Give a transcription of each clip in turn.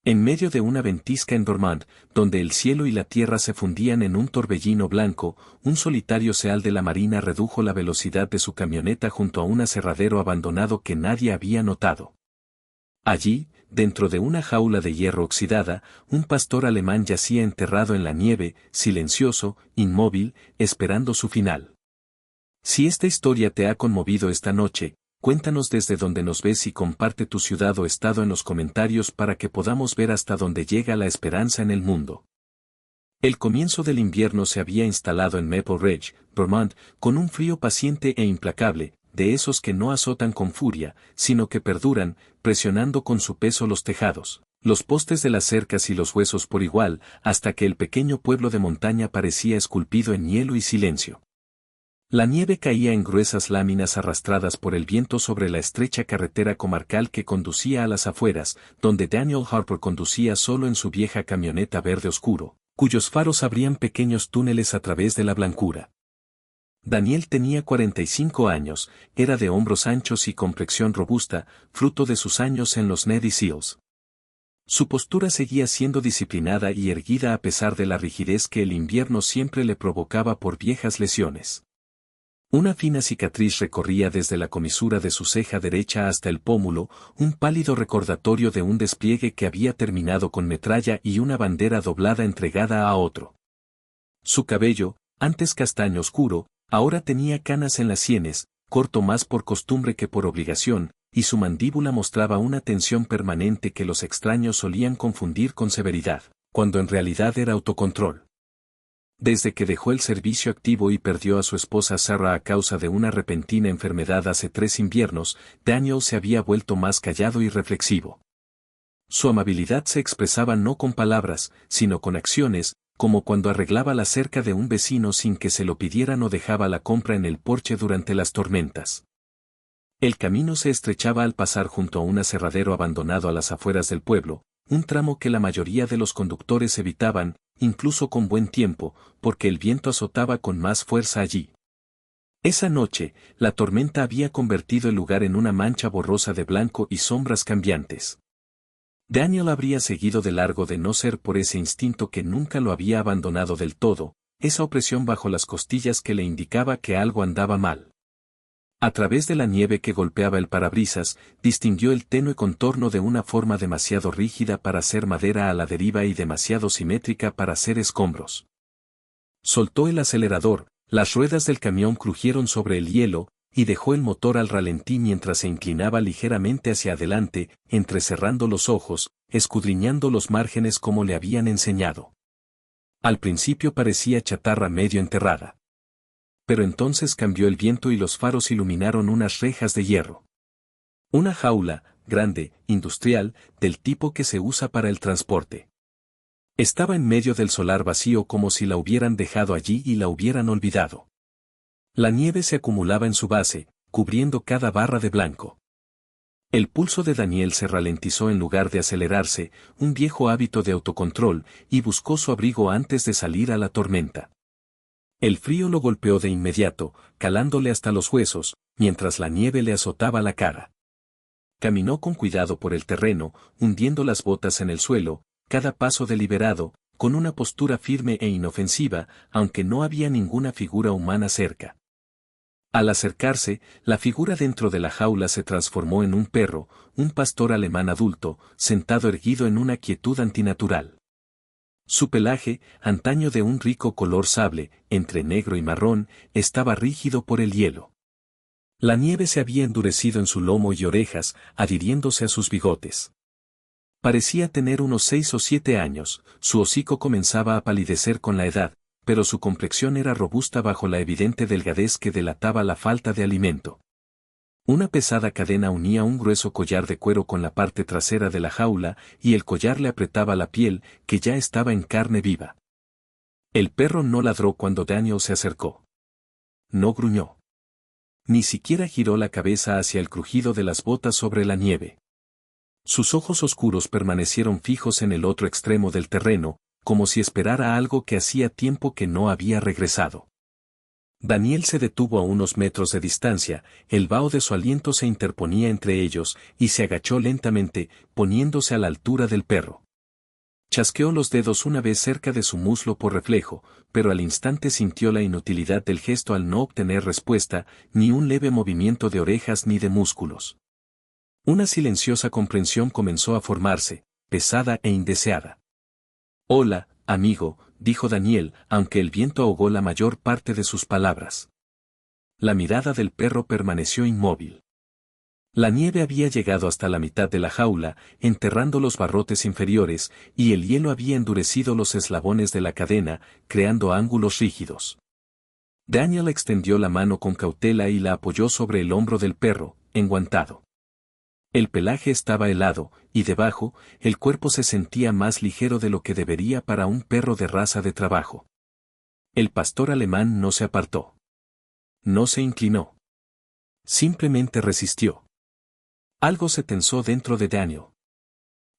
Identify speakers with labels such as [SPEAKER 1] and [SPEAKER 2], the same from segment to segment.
[SPEAKER 1] En medio de una ventisca en Dormant, donde el cielo y la tierra se fundían en un torbellino blanco, un solitario seal de la marina redujo la velocidad de su camioneta junto a un aserradero abandonado que nadie había notado. Allí, dentro de una jaula de hierro oxidada, un pastor alemán yacía enterrado en la nieve, silencioso, inmóvil, esperando su final. Si esta historia te ha conmovido esta noche, cuéntanos desde donde nos ves y comparte tu ciudad o estado en los comentarios para que podamos ver hasta dónde llega la esperanza en el mundo. El comienzo del invierno se había instalado en Maple Ridge, Vermont, con un frío paciente e implacable, de esos que no azotan con furia, sino que perduran, presionando con su peso los tejados, los postes de las cercas y los huesos por igual, hasta que el pequeño pueblo de montaña parecía esculpido en hielo y silencio. La nieve caía en gruesas láminas arrastradas por el viento sobre la estrecha carretera comarcal que conducía a las afueras, donde Daniel Harper conducía solo en su vieja camioneta verde oscuro, cuyos faros abrían pequeños túneles a través de la blancura. Daniel tenía 45 años, era de hombros anchos y complexión robusta, fruto de sus años en los Navy SEALs. Su postura seguía siendo disciplinada y erguida a pesar de la rigidez que el invierno siempre le provocaba por viejas lesiones. Una fina cicatriz recorría desde la comisura de su ceja derecha hasta el pómulo, un pálido recordatorio de un despliegue que había terminado con metralla y una bandera doblada entregada a otro. Su cabello, antes castaño oscuro, ahora tenía canas en las sienes, corto más por costumbre que por obligación, y su mandíbula mostraba una tensión permanente que los extraños solían confundir con severidad, cuando en realidad era autocontrol. Desde que dejó el servicio activo y perdió a su esposa Sarah a causa de una repentina enfermedad hace 3 inviernos, Daniel se había vuelto más callado y reflexivo. Su amabilidad se expresaba no con palabras, sino con acciones, como cuando arreglaba la cerca de un vecino sin que se lo pidieran o dejaba la compra en el porche durante las tormentas. El camino se estrechaba al pasar junto a un aserradero abandonado a las afueras del pueblo, un tramo que la mayoría de los conductores evitaban, incluso con buen tiempo, porque el viento azotaba con más fuerza allí. Esa noche, la tormenta había convertido el lugar en una mancha borrosa de blanco y sombras cambiantes. Daniel habría seguido de largo de no ser por ese instinto que nunca lo había abandonado del todo, esa opresión bajo las costillas que le indicaba que algo andaba mal. A través de la nieve que golpeaba el parabrisas, distinguió el tenue contorno de una forma demasiado rígida para ser madera a la deriva y demasiado simétrica para ser escombros. Soltó el acelerador, las ruedas del camión crujieron sobre el hielo, y dejó el motor al ralentí mientras se inclinaba ligeramente hacia adelante, entrecerrando los ojos, escudriñando los márgenes como le habían enseñado. Al principio parecía chatarra medio enterrada. Pero entonces cambió el viento y los faros iluminaron unas rejas de hierro. Una jaula, grande, industrial, del tipo que se usa para el transporte. Estaba en medio del solar vacío como si la hubieran dejado allí y la hubieran olvidado. La nieve se acumulaba en su base, cubriendo cada barra de blanco. El pulso de Daniel se ralentizó en lugar de acelerarse, un viejo hábito de autocontrol, y buscó su abrigo antes de salir a la tormenta. El frío lo golpeó de inmediato, calándole hasta los huesos, mientras la nieve le azotaba la cara. Caminó con cuidado por el terreno, hundiendo las botas en el suelo, cada paso deliberado, con una postura firme e inofensiva, aunque no había ninguna figura humana cerca. Al acercarse, la figura dentro de la jaula se transformó en un perro, un pastor alemán adulto, sentado erguido en una quietud antinatural. Su pelaje, antaño de un rico color sable, entre negro y marrón, estaba rígido por el hielo. La nieve se había endurecido en su lomo y orejas, adhiriéndose a sus bigotes. Parecía tener unos 6 o 7 años, su hocico comenzaba a palidecer con la edad, pero su complexión era robusta bajo la evidente delgadez que delataba la falta de alimento. Una pesada cadena unía un grueso collar de cuero con la parte trasera de la jaula, y el collar le apretaba la piel, que ya estaba en carne viva. El perro no ladró cuando Daniel se acercó. No gruñó. Ni siquiera giró la cabeza hacia el crujido de las botas sobre la nieve. Sus ojos oscuros permanecieron fijos en el otro extremo del terreno, como si esperara algo que hacía tiempo que no había regresado. Daniel se detuvo a unos metros de distancia, el vaho de su aliento se interponía entre ellos, y se agachó lentamente, poniéndose a la altura del perro. Chasqueó los dedos una vez cerca de su muslo por reflejo, pero al instante sintió la inutilidad del gesto al no obtener respuesta, ni un leve movimiento de orejas ni de músculos. Una silenciosa comprensión comenzó a formarse, pesada e indeseada. «Hola, amigo», dijo Daniel, aunque el viento ahogó la mayor parte de sus palabras. La mirada del perro permaneció inmóvil. La nieve había llegado hasta la mitad de la jaula, enterrando los barrotes inferiores, y el hielo había endurecido los eslabones de la cadena, creando ángulos rígidos. Daniel extendió la mano con cautela y la apoyó sobre el hombro del perro, enguantado. El pelaje estaba helado, y debajo, el cuerpo se sentía más ligero de lo que debería para un perro de raza de trabajo. El pastor alemán no se apartó. No se inclinó. Simplemente resistió. Algo se tensó dentro de Daniel.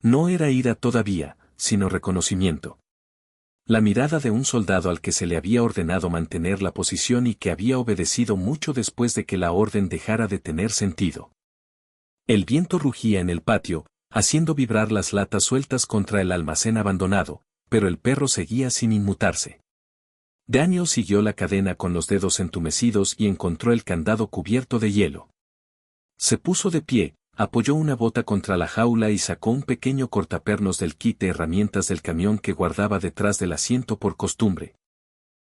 [SPEAKER 1] No era ira todavía, sino reconocimiento. La mirada de un soldado al que se le había ordenado mantener la posición y que había obedecido mucho después de que la orden dejara de tener sentido. El viento rugía en el patio, haciendo vibrar las latas sueltas contra el almacén abandonado, pero el perro seguía sin inmutarse. Daniel siguió la cadena con los dedos entumecidos y encontró el candado cubierto de hielo. Se puso de pie, apoyó una bota contra la jaula y sacó un pequeño cortapernos del kit de herramientas del camión que guardaba detrás del asiento por costumbre.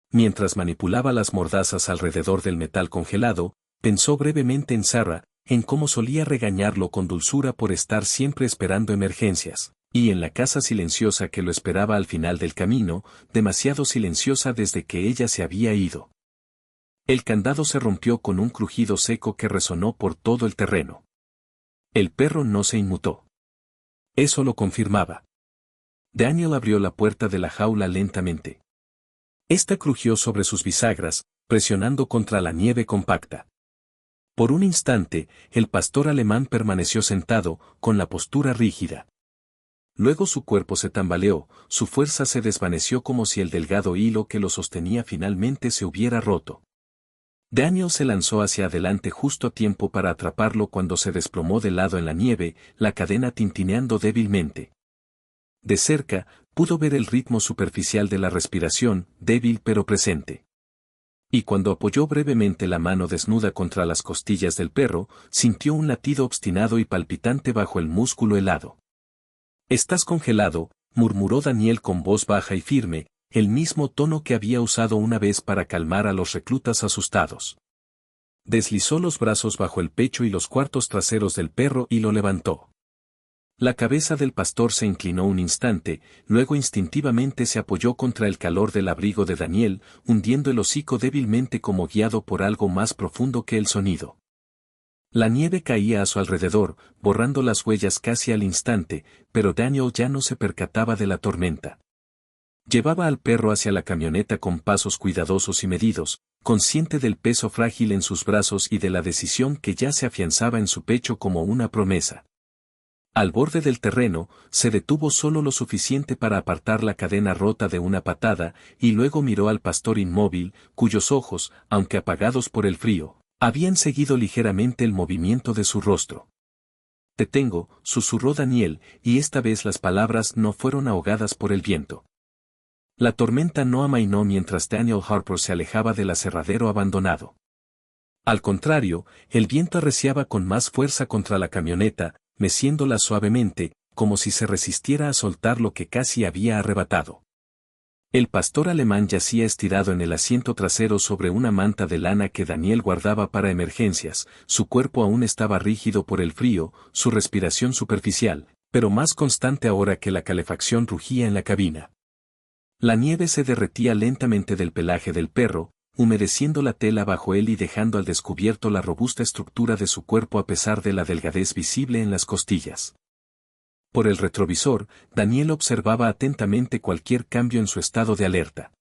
[SPEAKER 1] Mientras manipulaba las mordazas alrededor del metal congelado, pensó brevemente en Sarah, en cómo solía regañarlo con dulzura por estar siempre esperando emergencias, y en la casa silenciosa que lo esperaba al final del camino, demasiado silenciosa desde que ella se había ido. El candado se rompió con un crujido seco que resonó por todo el terreno. El perro no se inmutó. Eso lo confirmaba. Daniel abrió la puerta de la jaula lentamente. Esta crujió sobre sus bisagras, presionando contra la nieve compacta. Por un instante, el pastor alemán permaneció sentado, con la postura rígida. Luego su cuerpo se tambaleó, su fuerza se desvaneció como si el delgado hilo que lo sostenía finalmente se hubiera roto. Daniel se lanzó hacia adelante justo a tiempo para atraparlo cuando se desplomó de lado en la nieve, la cadena tintineando débilmente. De cerca, pudo ver el ritmo superficial de la respiración, débil pero presente. Y cuando apoyó brevemente la mano desnuda contra las costillas del perro, sintió un latido obstinado y palpitante bajo el músculo helado. «Estás congelado», murmuró Daniel con voz baja y firme, el mismo tono que había usado una vez para calmar a los reclutas asustados. Deslizó los brazos bajo el pecho y los cuartos traseros del perro y lo levantó. La cabeza del pastor se inclinó un instante, luego instintivamente se apoyó contra el calor del abrigo de Daniel, hundiendo el hocico débilmente como guiado por algo más profundo que el sonido. La nieve caía a su alrededor, borrando las huellas casi al instante, pero Daniel ya no se percataba de la tormenta. Llevaba al perro hacia la camioneta con pasos cuidadosos y medidos, consciente del peso frágil en sus brazos y de la decisión que ya se afianzaba en su pecho como una promesa. Al borde del terreno, se detuvo solo lo suficiente para apartar la cadena rota de una patada, y luego miró al pastor inmóvil, cuyos ojos, aunque apagados por el frío, habían seguido ligeramente el movimiento de su rostro. «Te tengo», susurró Daniel, y esta vez las palabras no fueron ahogadas por el viento. La tormenta no amainó mientras Daniel Harper se alejaba del aserradero abandonado. Al contrario, el viento arreciaba con más fuerza contra la camioneta, meciéndola suavemente, como si se resistiera a soltar lo que casi había arrebatado. El pastor alemán yacía estirado en el asiento trasero sobre una manta de lana que Daniel guardaba para emergencias, su cuerpo aún estaba rígido por el frío, su respiración superficial, pero más constante ahora que la calefacción rugía en la cabina. La nieve se derretía lentamente del pelaje del perro, humedeciendo la tela bajo él y dejando al descubierto la robusta estructura de su cuerpo a pesar de la delgadez visible en las costillas. Por el retrovisor, Daniel observaba atentamente cualquier cambio en su estado de alerta.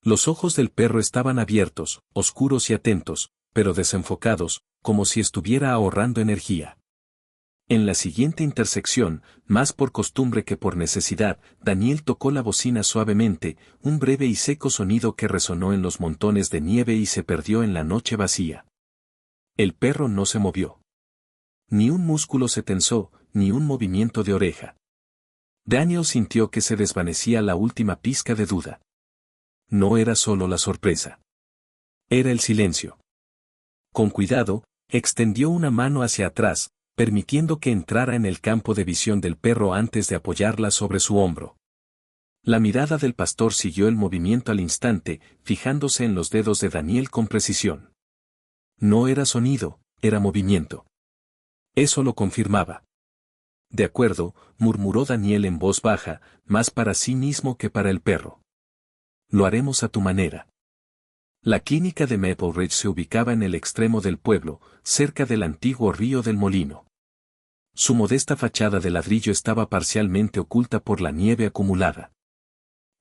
[SPEAKER 1] Los ojos del perro estaban abiertos, oscuros y atentos, pero desenfocados, como si estuviera ahorrando energía. En la siguiente intersección, más por costumbre que por necesidad, Daniel tocó la bocina suavemente, un breve y seco sonido que resonó en los montones de nieve y se perdió en la noche vacía. El perro no se movió. Ni un músculo se tensó, ni un movimiento de oreja. Daniel sintió que se desvanecía la última pizca de duda. No era solo la sorpresa. Era el silencio. Con cuidado, extendió una mano hacia atrás, permitiendo que entrara en el campo de visión del perro antes de apoyarla sobre su hombro. La mirada del pastor siguió el movimiento al instante, fijándose en los dedos de Daniel con precisión. No era sonido, era movimiento. Eso lo confirmaba. De acuerdo, murmuró Daniel en voz baja, más para sí mismo que para el perro. Lo haremos a tu manera. La clínica de Maple Ridge se ubicaba en el extremo del pueblo, cerca del antiguo río del molino. Su modesta fachada de ladrillo estaba parcialmente oculta por la nieve acumulada.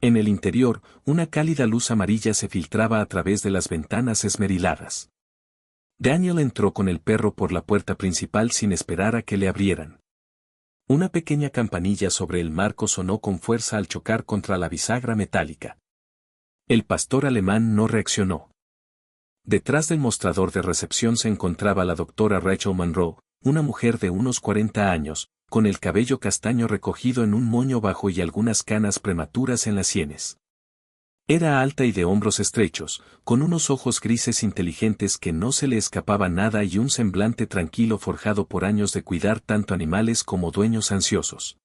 [SPEAKER 1] En el interior, una cálida luz amarilla se filtraba a través de las ventanas esmeriladas. Daniel entró con el perro por la puerta principal sin esperar a que le abrieran. Una pequeña campanilla sobre el marco sonó con fuerza al chocar contra la bisagra metálica. El pastor alemán no reaccionó. Detrás del mostrador de recepción se encontraba la doctora Rachel Monroe, una mujer de unos 40 años, con el cabello castaño recogido en un moño bajo y algunas canas prematuras en las sienes. Era alta y de hombros estrechos, con unos ojos grises inteligentes que no se le escapaba nada y un semblante tranquilo forjado por años de cuidar tanto animales como dueños ansiosos.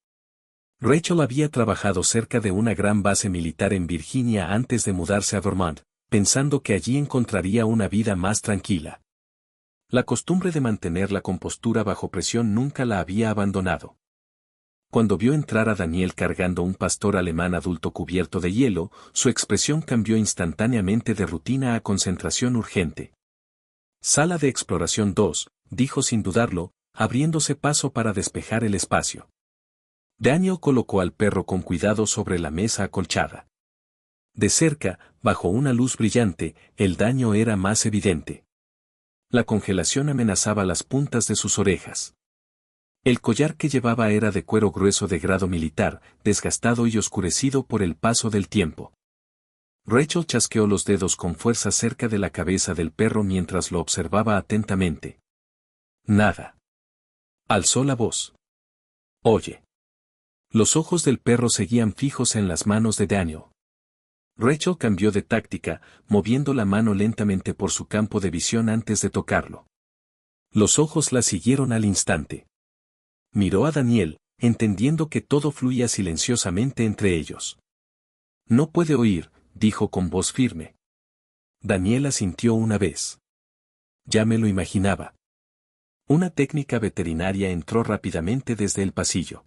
[SPEAKER 1] Rachel había trabajado cerca de una gran base militar en Virginia antes de mudarse a Vermont, pensando que allí encontraría una vida más tranquila. La costumbre de mantener la compostura bajo presión nunca la había abandonado. Cuando vio entrar a Daniel cargando un pastor alemán adulto cubierto de hielo, su expresión cambió instantáneamente de rutina a concentración urgente. Sala de exploración 2, dijo sin dudarlo, abriéndose paso para despejar el espacio. Daniel colocó al perro con cuidado sobre la mesa acolchada. De cerca, bajo una luz brillante, el daño era más evidente. La congelación amenazaba las puntas de sus orejas. El collar que llevaba era de cuero grueso de grado militar, desgastado y oscurecido por el paso del tiempo. Rachel chasqueó los dedos con fuerza cerca de la cabeza del perro mientras lo observaba atentamente. Nada. Alzó la voz. Oye. Los ojos del perro seguían fijos en las manos de Daniel. Rachel cambió de táctica, moviendo la mano lentamente por su campo de visión antes de tocarlo. Los ojos la siguieron al instante. Miró a Daniel, entendiendo que todo fluía silenciosamente entre ellos. No puede oír, dijo con voz firme. Daniel asintió una vez. Ya me lo imaginaba. Una técnica veterinaria entró rápidamente desde el pasillo.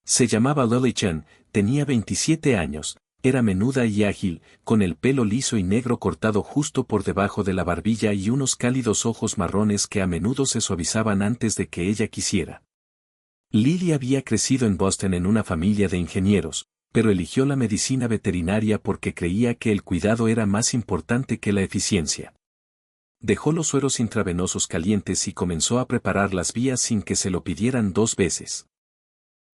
[SPEAKER 1] Se llamaba Lily Chen, tenía 27 años, era menuda y ágil, con el pelo liso y negro cortado justo por debajo de la barbilla y unos cálidos ojos marrones que a menudo se suavizaban antes de que ella quisiera. Lily había crecido en Boston en una familia de ingenieros, pero eligió la medicina veterinaria porque creía que el cuidado era más importante que la eficiencia. Dejó los sueros intravenosos calientes y comenzó a preparar las vías sin que se lo pidieran 2 veces.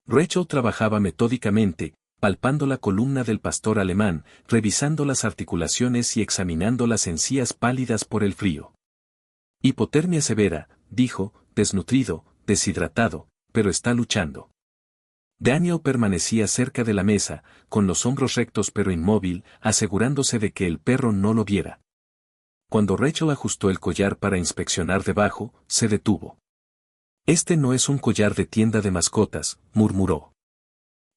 [SPEAKER 1] Rachel trabajaba metódicamente, palpando la columna del pastor alemán, revisando las articulaciones y examinando las encías pálidas por el frío. Hipotermia severa, dijo, desnutrido, deshidratado, pero está luchando. Daniel permanecía cerca de la mesa, con los hombros rectos pero inmóvil, asegurándose de que el perro no lo viera. Cuando Rachel ajustó el collar para inspeccionar debajo, se detuvo. Este no es un collar de tienda de mascotas, murmuró.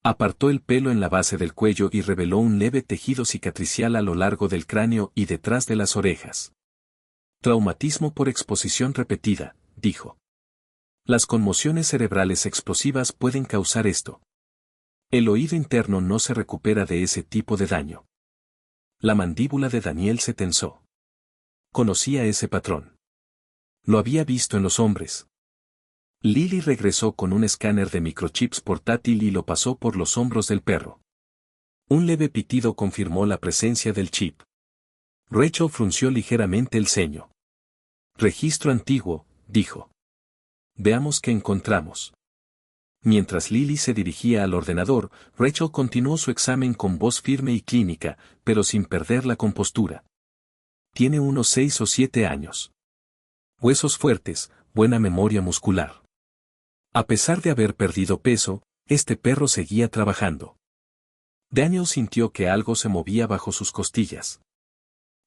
[SPEAKER 1] Apartó el pelo en la base del cuello y reveló un leve tejido cicatricial a lo largo del cráneo y detrás de las orejas. Traumatismo por exposición repetida, dijo. Las conmociones cerebrales explosivas pueden causar esto. El oído interno no se recupera de ese tipo de daño. La mandíbula de Daniel se tensó. Conocía ese patrón. Lo había visto en los hombres. Lily regresó con un escáner de microchips portátil y lo pasó por los hombros del perro. Un leve pitido confirmó la presencia del chip. Rachel frunció ligeramente el ceño. Registro antiguo, dijo. Veamos qué encontramos. Mientras Lily se dirigía al ordenador, Rachel continuó su examen con voz firme y clínica, pero sin perder la compostura. Tiene unos 6 o 7 años. Huesos fuertes, buena memoria muscular. A pesar de haber perdido peso, Este perro seguía trabajando. Daniel sintió que algo se movía bajo sus costillas.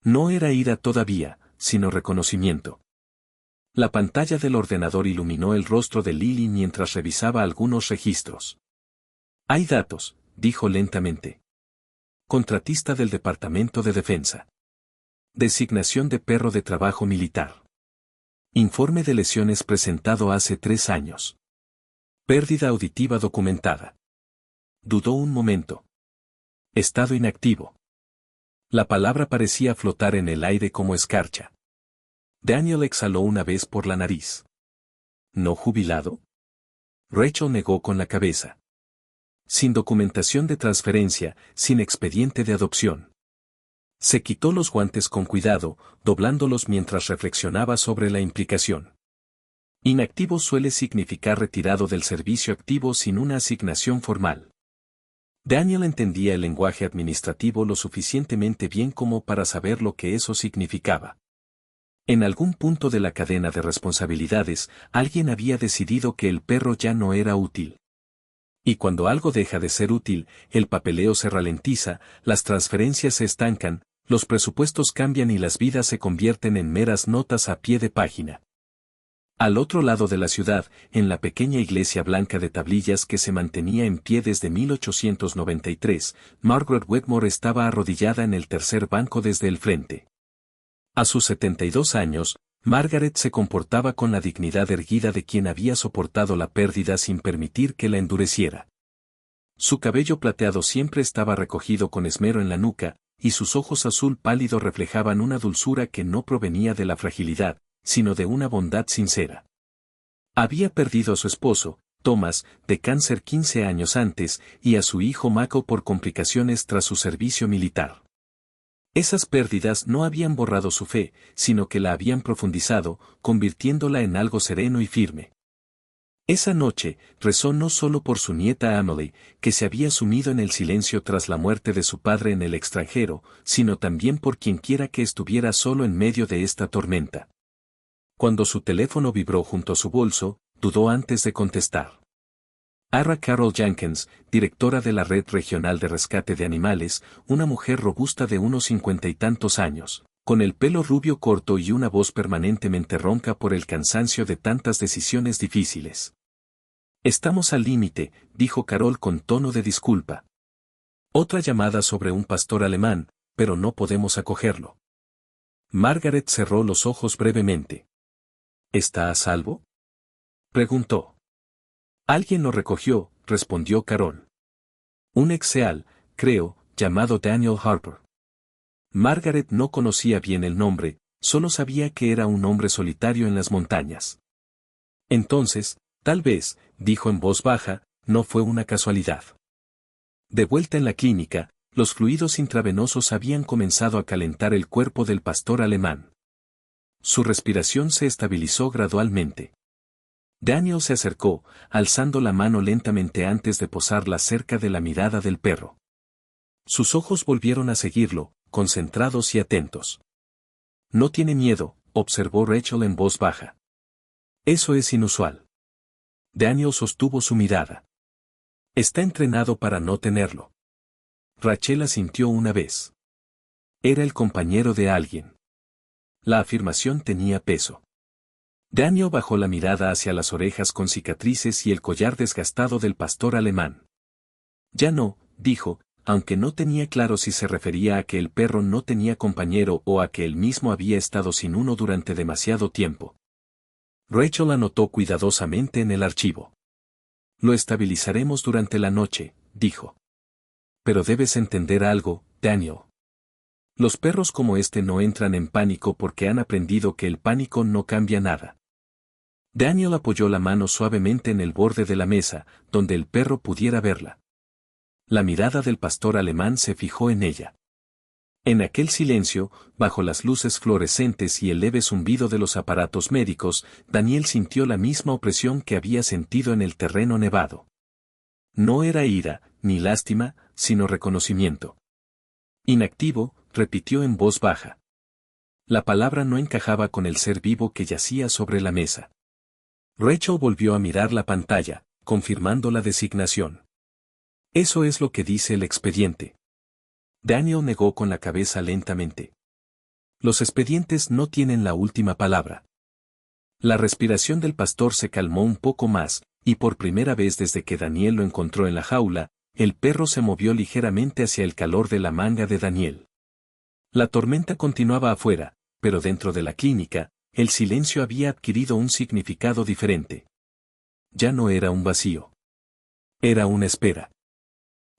[SPEAKER 1] No era ira todavía, sino reconocimiento. La pantalla del ordenador iluminó el rostro de Lily mientras revisaba algunos registros. Hay datos, dijo lentamente. Contratista del Departamento de Defensa. Designación de perro de trabajo militar. Informe de lesiones presentado hace 3 años. Pérdida auditiva documentada. Dudó un momento. Estado inactivo. La palabra parecía flotar en el aire como escarcha. Daniel exhaló una vez por la nariz. ¿No jubilado? Rachel negó con la cabeza. Sin documentación de transferencia, sin expediente de adopción. Se quitó los guantes con cuidado, doblándolos mientras reflexionaba sobre la implicación. Inactivo suele significar retirado del servicio activo sin una asignación formal. Daniel entendía el lenguaje administrativo lo suficientemente bien como para saber lo que eso significaba. En algún punto de la cadena de responsabilidades, alguien había decidido que el perro ya no era útil. Y cuando algo deja de ser útil, el papeleo se ralentiza, las transferencias se estancan, los presupuestos cambian y las vidas se convierten en meras notas a pie de página. Al otro lado de la ciudad, en la pequeña iglesia blanca de tablillas que se mantenía en pie desde 1893, Margaret Wetmore estaba arrodillada en el tercer banco desde el frente. A sus 72 años, Margaret se comportaba con la dignidad erguida de quien había soportado la pérdida sin permitir que la endureciera. Su cabello plateado siempre estaba recogido con esmero en la nuca, y sus ojos azul pálido reflejaban una dulzura que no provenía de la fragilidad, sino de una bondad sincera. Había perdido a su esposo, Thomas, de cáncer 15 años antes, y a su hijo Mako por complicaciones tras su servicio militar. Esas pérdidas no habían borrado su fe, sino que la habían profundizado, convirtiéndola en algo sereno y firme. Esa noche, rezó no solo por su nieta Emily, que se había sumido en el silencio tras la muerte de su padre en el extranjero, sino también por quienquiera que estuviera solo en medio de esta tormenta. Cuando su teléfono vibró junto a su bolso, dudó antes de contestar. Ara Carol Jenkins, directora de la Red Regional de Rescate de Animales, una mujer robusta de unos 50 y tantos años, con el pelo rubio corto y una voz permanentemente ronca por el cansancio de tantas decisiones difíciles. Estamos al límite, dijo Carol con tono de disculpa. Otra llamada sobre un pastor alemán, pero no podemos acogerlo. Margaret cerró los ojos brevemente. ¿Está a salvo?, preguntó. Alguien lo recogió, respondió Carol. Un exeal, creo, llamado Daniel Harper. Margaret no conocía bien el nombre, solo sabía que era un hombre solitario en las montañas. Entonces, tal vez, dijo en voz baja, no fue una casualidad. De vuelta en la clínica, los fluidos intravenosos habían comenzado a calentar el cuerpo del pastor alemán. Su respiración se estabilizó gradualmente. Daniel se acercó, alzando la mano lentamente antes de posarla cerca de la mirada del perro. Sus ojos volvieron a seguirlo, concentrados y atentos. No tiene miedo, observó Rachel en voz baja. Eso es inusual. Daniel sostuvo su mirada. Está entrenado para no tenerlo. Rachel asintió una vez. Era el compañero de alguien. La afirmación tenía peso. Daniel bajó la mirada hacia las orejas con cicatrices y el collar desgastado del pastor alemán. Ya no, dijo, aunque no tenía claro si se refería a que el perro no tenía compañero o a que él mismo había estado sin uno durante demasiado tiempo. Rachel anotó cuidadosamente en el archivo. Lo estabilizaremos durante la noche, dijo. Pero debes entender algo, Daniel. Los perros como este no entran en pánico porque han aprendido que el pánico no cambia nada. Daniel apoyó la mano suavemente en el borde de la mesa, donde el perro pudiera verla. La mirada del pastor alemán se fijó en ella. En aquel silencio, bajo las luces fluorescentes y el leve zumbido de los aparatos médicos, Daniel sintió la misma opresión que había sentido en el terreno nevado. No era ira, ni lástima, sino reconocimiento. Inactivo, repitió en voz baja. La palabra no encajaba con el ser vivo que yacía sobre la mesa. Rachel volvió a mirar la pantalla, confirmando la designación. Eso es lo que dice el expediente. Daniel negó con la cabeza lentamente. Los expedientes no tienen la última palabra. La respiración del pastor se calmó un poco más, y por primera vez desde que Daniel lo encontró en la jaula, el perro se movió ligeramente hacia el calor de la manga de Daniel. La tormenta continuaba afuera, pero dentro de la clínica, el silencio había adquirido un significado diferente. Ya no era un vacío. Era una espera.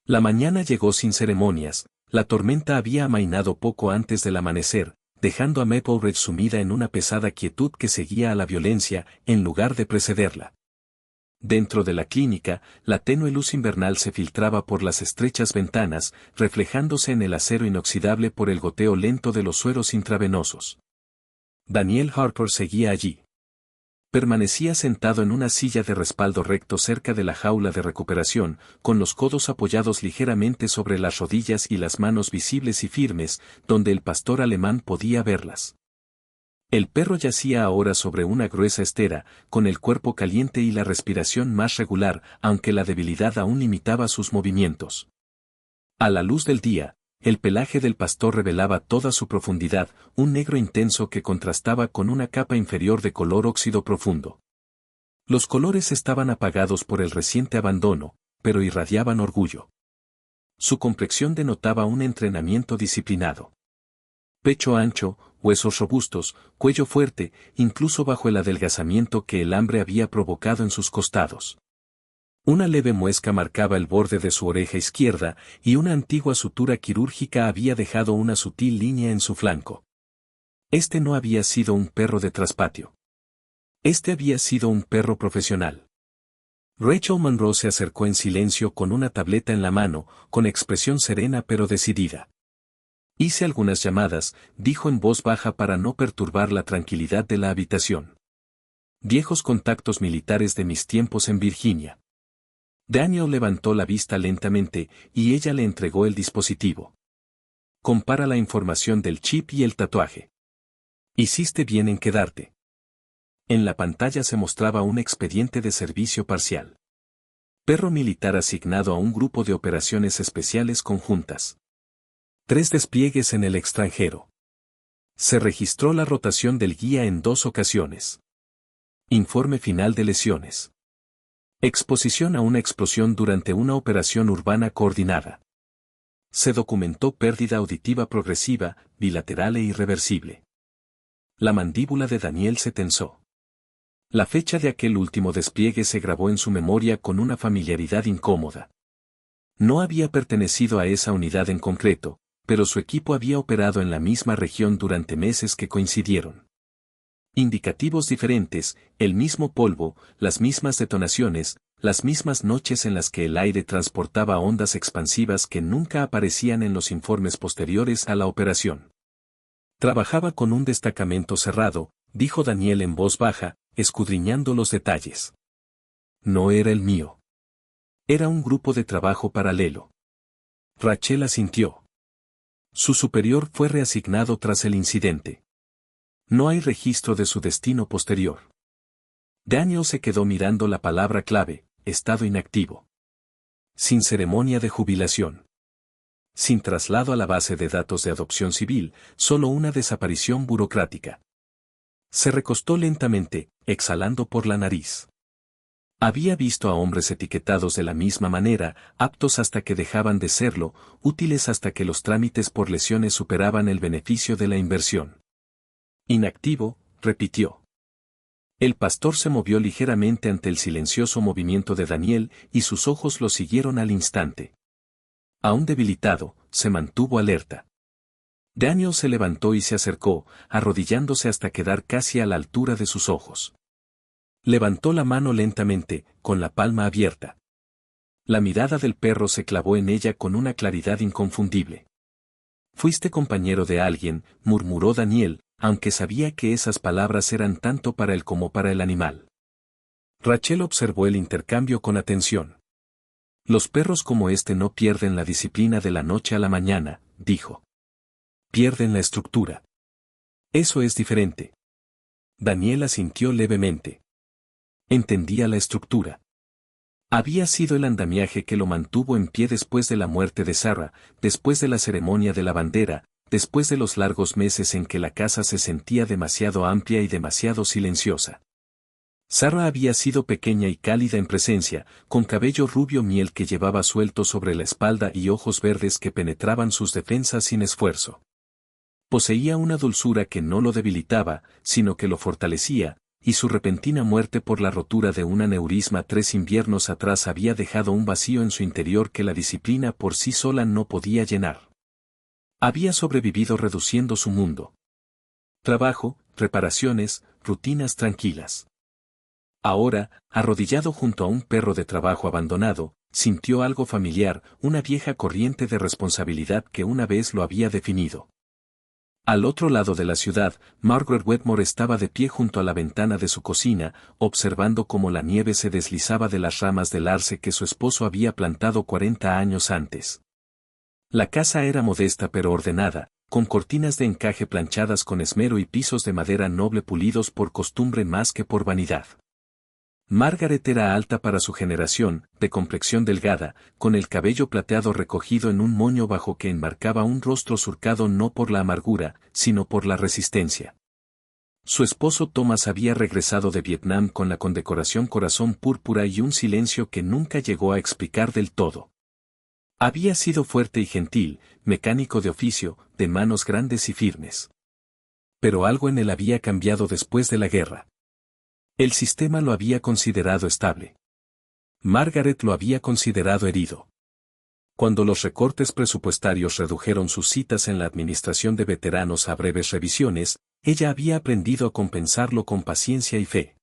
[SPEAKER 1] La mañana llegó sin ceremonias, la tormenta había amainado poco antes del amanecer, dejando a Maple Ridge sumida en una pesada quietud que seguía a la violencia, en lugar de precederla. Dentro de la clínica, la tenue luz invernal se filtraba por las estrechas ventanas, reflejándose en el acero inoxidable por el goteo lento de los sueros intravenosos. Daniel Harper seguía allí. Permanecía sentado en una silla de respaldo recto cerca de la jaula de recuperación, con los codos apoyados ligeramente sobre las rodillas y las manos visibles y firmes, donde el pastor alemán podía verlas. El perro yacía ahora sobre una gruesa estera, con el cuerpo caliente y la respiración más regular, aunque la debilidad aún limitaba sus movimientos. A la luz del día, el pelaje del pastor revelaba toda su profundidad, un negro intenso que contrastaba con una capa inferior de color óxido profundo. Los colores estaban apagados por el reciente abandono, pero irradiaban orgullo. Su complexión denotaba un entrenamiento disciplinado. Pecho ancho, huesos robustos, cuello fuerte, incluso bajo el adelgazamiento que el hambre había provocado en sus costados. Una leve muesca marcaba el borde de su oreja izquierda, y una antigua sutura quirúrgica había dejado una sutil línea en su flanco. Este no había sido un perro de traspatio. Este había sido un perro profesional. Rachel Monroe se acercó en silencio con una tableta en la mano, con expresión serena pero decidida. Hice algunas llamadas, dijo en voz baja para no perturbar la tranquilidad de la habitación. Viejos contactos militares de mis tiempos en Virginia. Daniel levantó la vista lentamente, y ella le entregó el dispositivo. Compara la información del chip y el tatuaje. Hiciste bien en quedarte. En la pantalla se mostraba un expediente de servicio parcial. Perro militar asignado a un grupo de operaciones especiales conjuntas. 3 despliegues en el extranjero. Se registró la rotación del guía en 2 ocasiones. Informe final de lesiones. Exposición a una explosión durante una operación urbana coordinada. Se documentó pérdida auditiva progresiva, bilateral e irreversible. La mandíbula de Daniel se tensó. La fecha de aquel último despliegue se grabó en su memoria con una familiaridad incómoda. No había pertenecido a esa unidad en concreto, pero su equipo había operado en la misma región durante meses que coincidieron. Indicativos diferentes, el mismo polvo, las mismas detonaciones, las mismas noches en las que el aire transportaba ondas expansivas que nunca aparecían en los informes posteriores a la operación. Trabajaba con un destacamento cerrado, dijo Daniel en voz baja, escudriñando los detalles. No era el mío. Era un grupo de trabajo paralelo. Rachel asintió. Su superior fue reasignado tras el incidente. No hay registro de su destino posterior. Daniel se quedó mirando la palabra clave, estado inactivo. Sin ceremonia de jubilación. Sin traslado a la base de datos de adopción civil, solo una desaparición burocrática. Se recostó lentamente, exhalando por la nariz. Había visto a hombres etiquetados de la misma manera, aptos hasta que dejaban de serlo, útiles hasta que los trámites por lesiones superaban el beneficio de la inversión. Inactivo, repitió. El pastor se movió ligeramente ante el silencioso movimiento de Daniel y sus ojos lo siguieron al instante. Aún debilitado, se mantuvo alerta. Daniel se levantó y se acercó, arrodillándose hasta quedar casi a la altura de sus ojos. Levantó la mano lentamente, con la palma abierta. La mirada del perro se clavó en ella con una claridad inconfundible. Fuiste compañero de alguien, murmuró Daniel, aunque sabía que esas palabras eran tanto para él como para el animal. Rachel observó el intercambio con atención. Los perros como este no pierden la disciplina de la noche a la mañana, dijo. Pierden la estructura. Eso es diferente. Daniel asintió levemente. Entendía la estructura. Había sido el andamiaje que lo mantuvo en pie después de la muerte de Sarah, después de la ceremonia de la bandera, después de los largos meses en que la casa se sentía demasiado amplia y demasiado silenciosa. Sarah había sido pequeña y cálida en presencia, con cabello rubio miel que llevaba suelto sobre la espalda y ojos verdes que penetraban sus defensas sin esfuerzo. Poseía una dulzura que no lo debilitaba, sino que lo fortalecía, y su repentina muerte por la rotura de un aneurisma 3 inviernos atrás había dejado un vacío en su interior que la disciplina por sí sola no podía llenar. Había sobrevivido reduciendo su mundo. Trabajo, reparaciones, rutinas tranquilas. Ahora, arrodillado junto a un perro de trabajo abandonado, sintió algo familiar, una vieja corriente de responsabilidad que una vez lo había definido. Al otro lado de la ciudad, Margaret Wetmore estaba de pie junto a la ventana de su cocina, observando cómo la nieve se deslizaba de las ramas del arce que su esposo había plantado 40 años antes. La casa era modesta pero ordenada, con cortinas de encaje planchadas con esmero y pisos de madera noble pulidos por costumbre más que por vanidad. Margaret era alta para su generación, de complexión delgada, con el cabello plateado recogido en un moño bajo que enmarcaba un rostro surcado no por la amargura, sino por la resistencia. Su esposo Thomas había regresado de Vietnam con la condecoración Corazón Púrpura y un silencio que nunca llegó a explicar del todo. Había sido fuerte y gentil, mecánico de oficio, de manos grandes y firmes. Pero algo en él había cambiado después de la guerra. El sistema lo había considerado estable. Margaret lo había considerado herido. Cuando los recortes presupuestarios redujeron sus citas en la administración de veteranos a breves revisiones, ella había aprendido a compensarlo con paciencia y fe.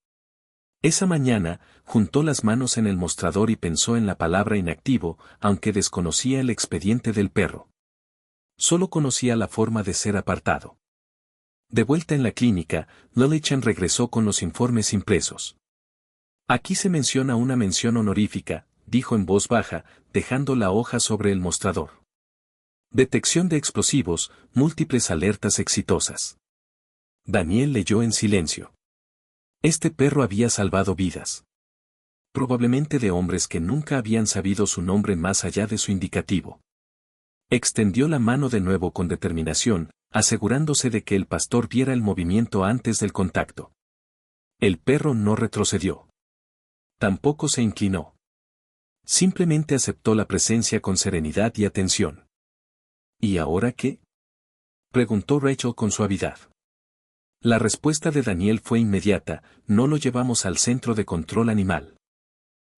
[SPEAKER 1] Esa mañana, juntó las manos en el mostrador y pensó en la palabra inactivo, aunque desconocía el expediente del perro. Solo conocía la forma de ser apartado. De vuelta en la clínica, Lillichan regresó con los informes impresos. Aquí se menciona una mención honorífica, dijo en voz baja, dejando la hoja sobre el mostrador. Detección de explosivos, múltiples alertas exitosas. Daniel leyó en silencio. Este perro había salvado vidas. Probablemente de hombres que nunca habían sabido su nombre más allá de su indicativo. Extendió la mano de nuevo con determinación, asegurándose de que el pastor viera el movimiento antes del contacto. El perro no retrocedió. Tampoco se inclinó. Simplemente aceptó la presencia con serenidad y atención. ¿Y ahora qué?, preguntó Rachel con suavidad. La respuesta de Daniel fue inmediata: no lo llevamos al centro de control animal.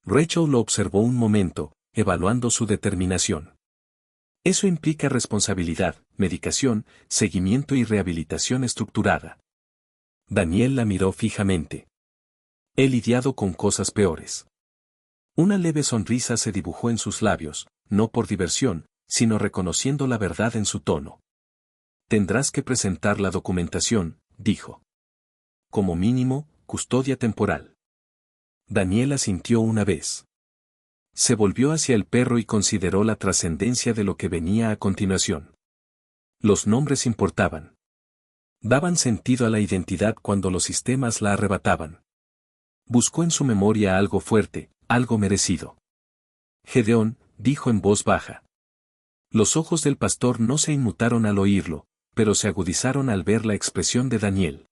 [SPEAKER 1] Rachel lo observó un momento, evaluando su determinación. Eso implica responsabilidad, medicación, seguimiento y rehabilitación estructurada. Daniel la miró fijamente. He lidiado con cosas peores. Una leve sonrisa se dibujó en sus labios, no por diversión, sino reconociendo la verdad en su tono. Tendrás que presentar la documentación, dijo. Como mínimo, custodia temporal. Daniel asintió una vez. Se volvió hacia el perro y consideró la trascendencia de lo que venía a continuación. Los nombres importaban. Daban sentido a la identidad cuando los sistemas la arrebataban. Buscó en su memoria algo fuerte, algo merecido. Gedeón, dijo en voz baja. Los ojos del pastor no se inmutaron al oírlo, pero se agudizaron al ver la expresión de Daniel.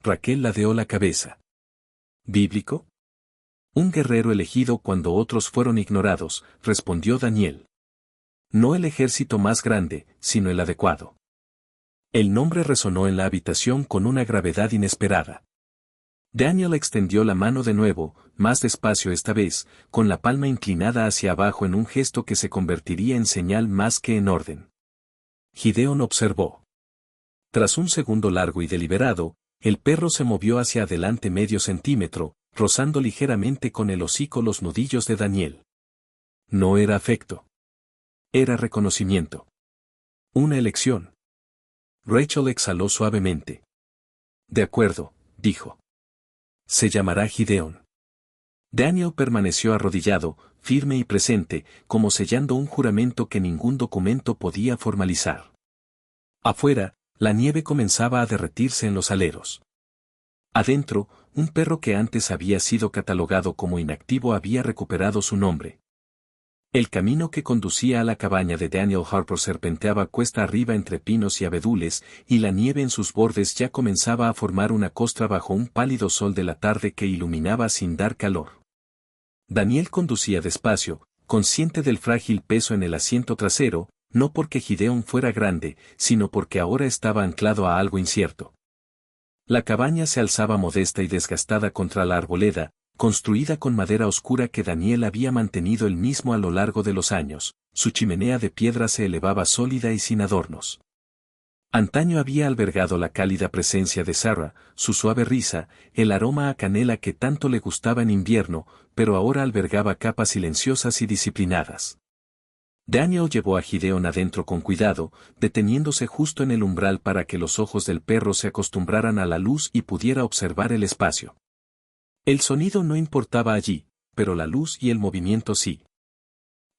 [SPEAKER 1] Raquel ladeó la cabeza. ¿Bíblico? Un guerrero elegido cuando otros fueron ignorados, respondió Daniel. No el ejército más grande, sino el adecuado. El nombre resonó en la habitación con una gravedad inesperada. Daniel extendió la mano de nuevo, más despacio esta vez, con la palma inclinada hacia abajo en un gesto que se convertiría en señal más que en orden. Gideon observó. Tras un segundo largo y deliberado, el perro se movió hacia adelante medio centímetro, rozando ligeramente con el hocico los nudillos de Daniel. No era afecto. Era reconocimiento. Una elección. Rachel exhaló suavemente. De acuerdo, dijo. Se llamará Gideon. Daniel permaneció arrodillado, firme y presente, como sellando un juramento que ningún documento podía formalizar. Afuera, la nieve comenzaba a derretirse en los aleros. Adentro, un perro que antes había sido catalogado como inactivo había recuperado su nombre. El camino que conducía a la cabaña de Daniel Harper serpenteaba cuesta arriba entre pinos y abedules, y la nieve en sus bordes ya comenzaba a formar una costra bajo un pálido sol de la tarde que iluminaba sin dar calor. Daniel conducía despacio, consciente del frágil peso en el asiento trasero, no porque Gideon fuera grande, sino porque ahora estaba anclado a algo incierto. La cabaña se alzaba modesta y desgastada contra la arboleda, construida con madera oscura que Daniel había mantenido él mismo a lo largo de los años. Su chimenea de piedra se elevaba sólida y sin adornos. Antaño había albergado la cálida presencia de Sarah, su suave risa, el aroma a canela que tanto le gustaba en invierno, pero ahora albergaba capas silenciosas y disciplinadas. Daniel llevó a Gideon adentro con cuidado, deteniéndose justo en el umbral para que los ojos del perro se acostumbraran a la luz y pudiera observar el espacio. El sonido no importaba allí, pero la luz y el movimiento sí.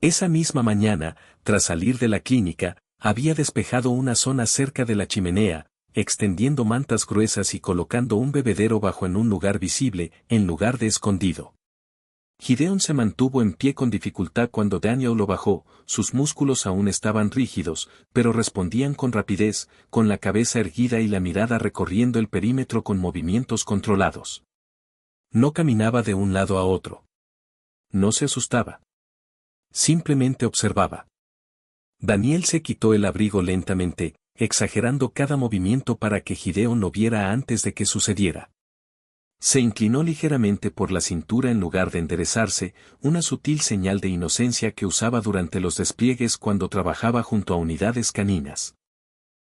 [SPEAKER 1] Esa misma mañana, tras salir de la clínica, había despejado una zona cerca de la chimenea, extendiendo mantas gruesas y colocando un bebedero bajo en un lugar visible, en lugar de escondido. Gideon se mantuvo en pie con dificultad cuando Daniel lo bajó, sus músculos aún estaban rígidos, pero respondían con rapidez, con la cabeza erguida y la mirada recorriendo el perímetro con movimientos controlados. No caminaba de un lado a otro. No se asustaba. Simplemente observaba. Daniel se quitó el abrigo lentamente, exagerando cada movimiento para que Gideon lo viera antes de que sucediera. Se inclinó ligeramente por la cintura en lugar de enderezarse, una sutil señal de inocencia que usaba durante los despliegues cuando trabajaba junto a unidades caninas.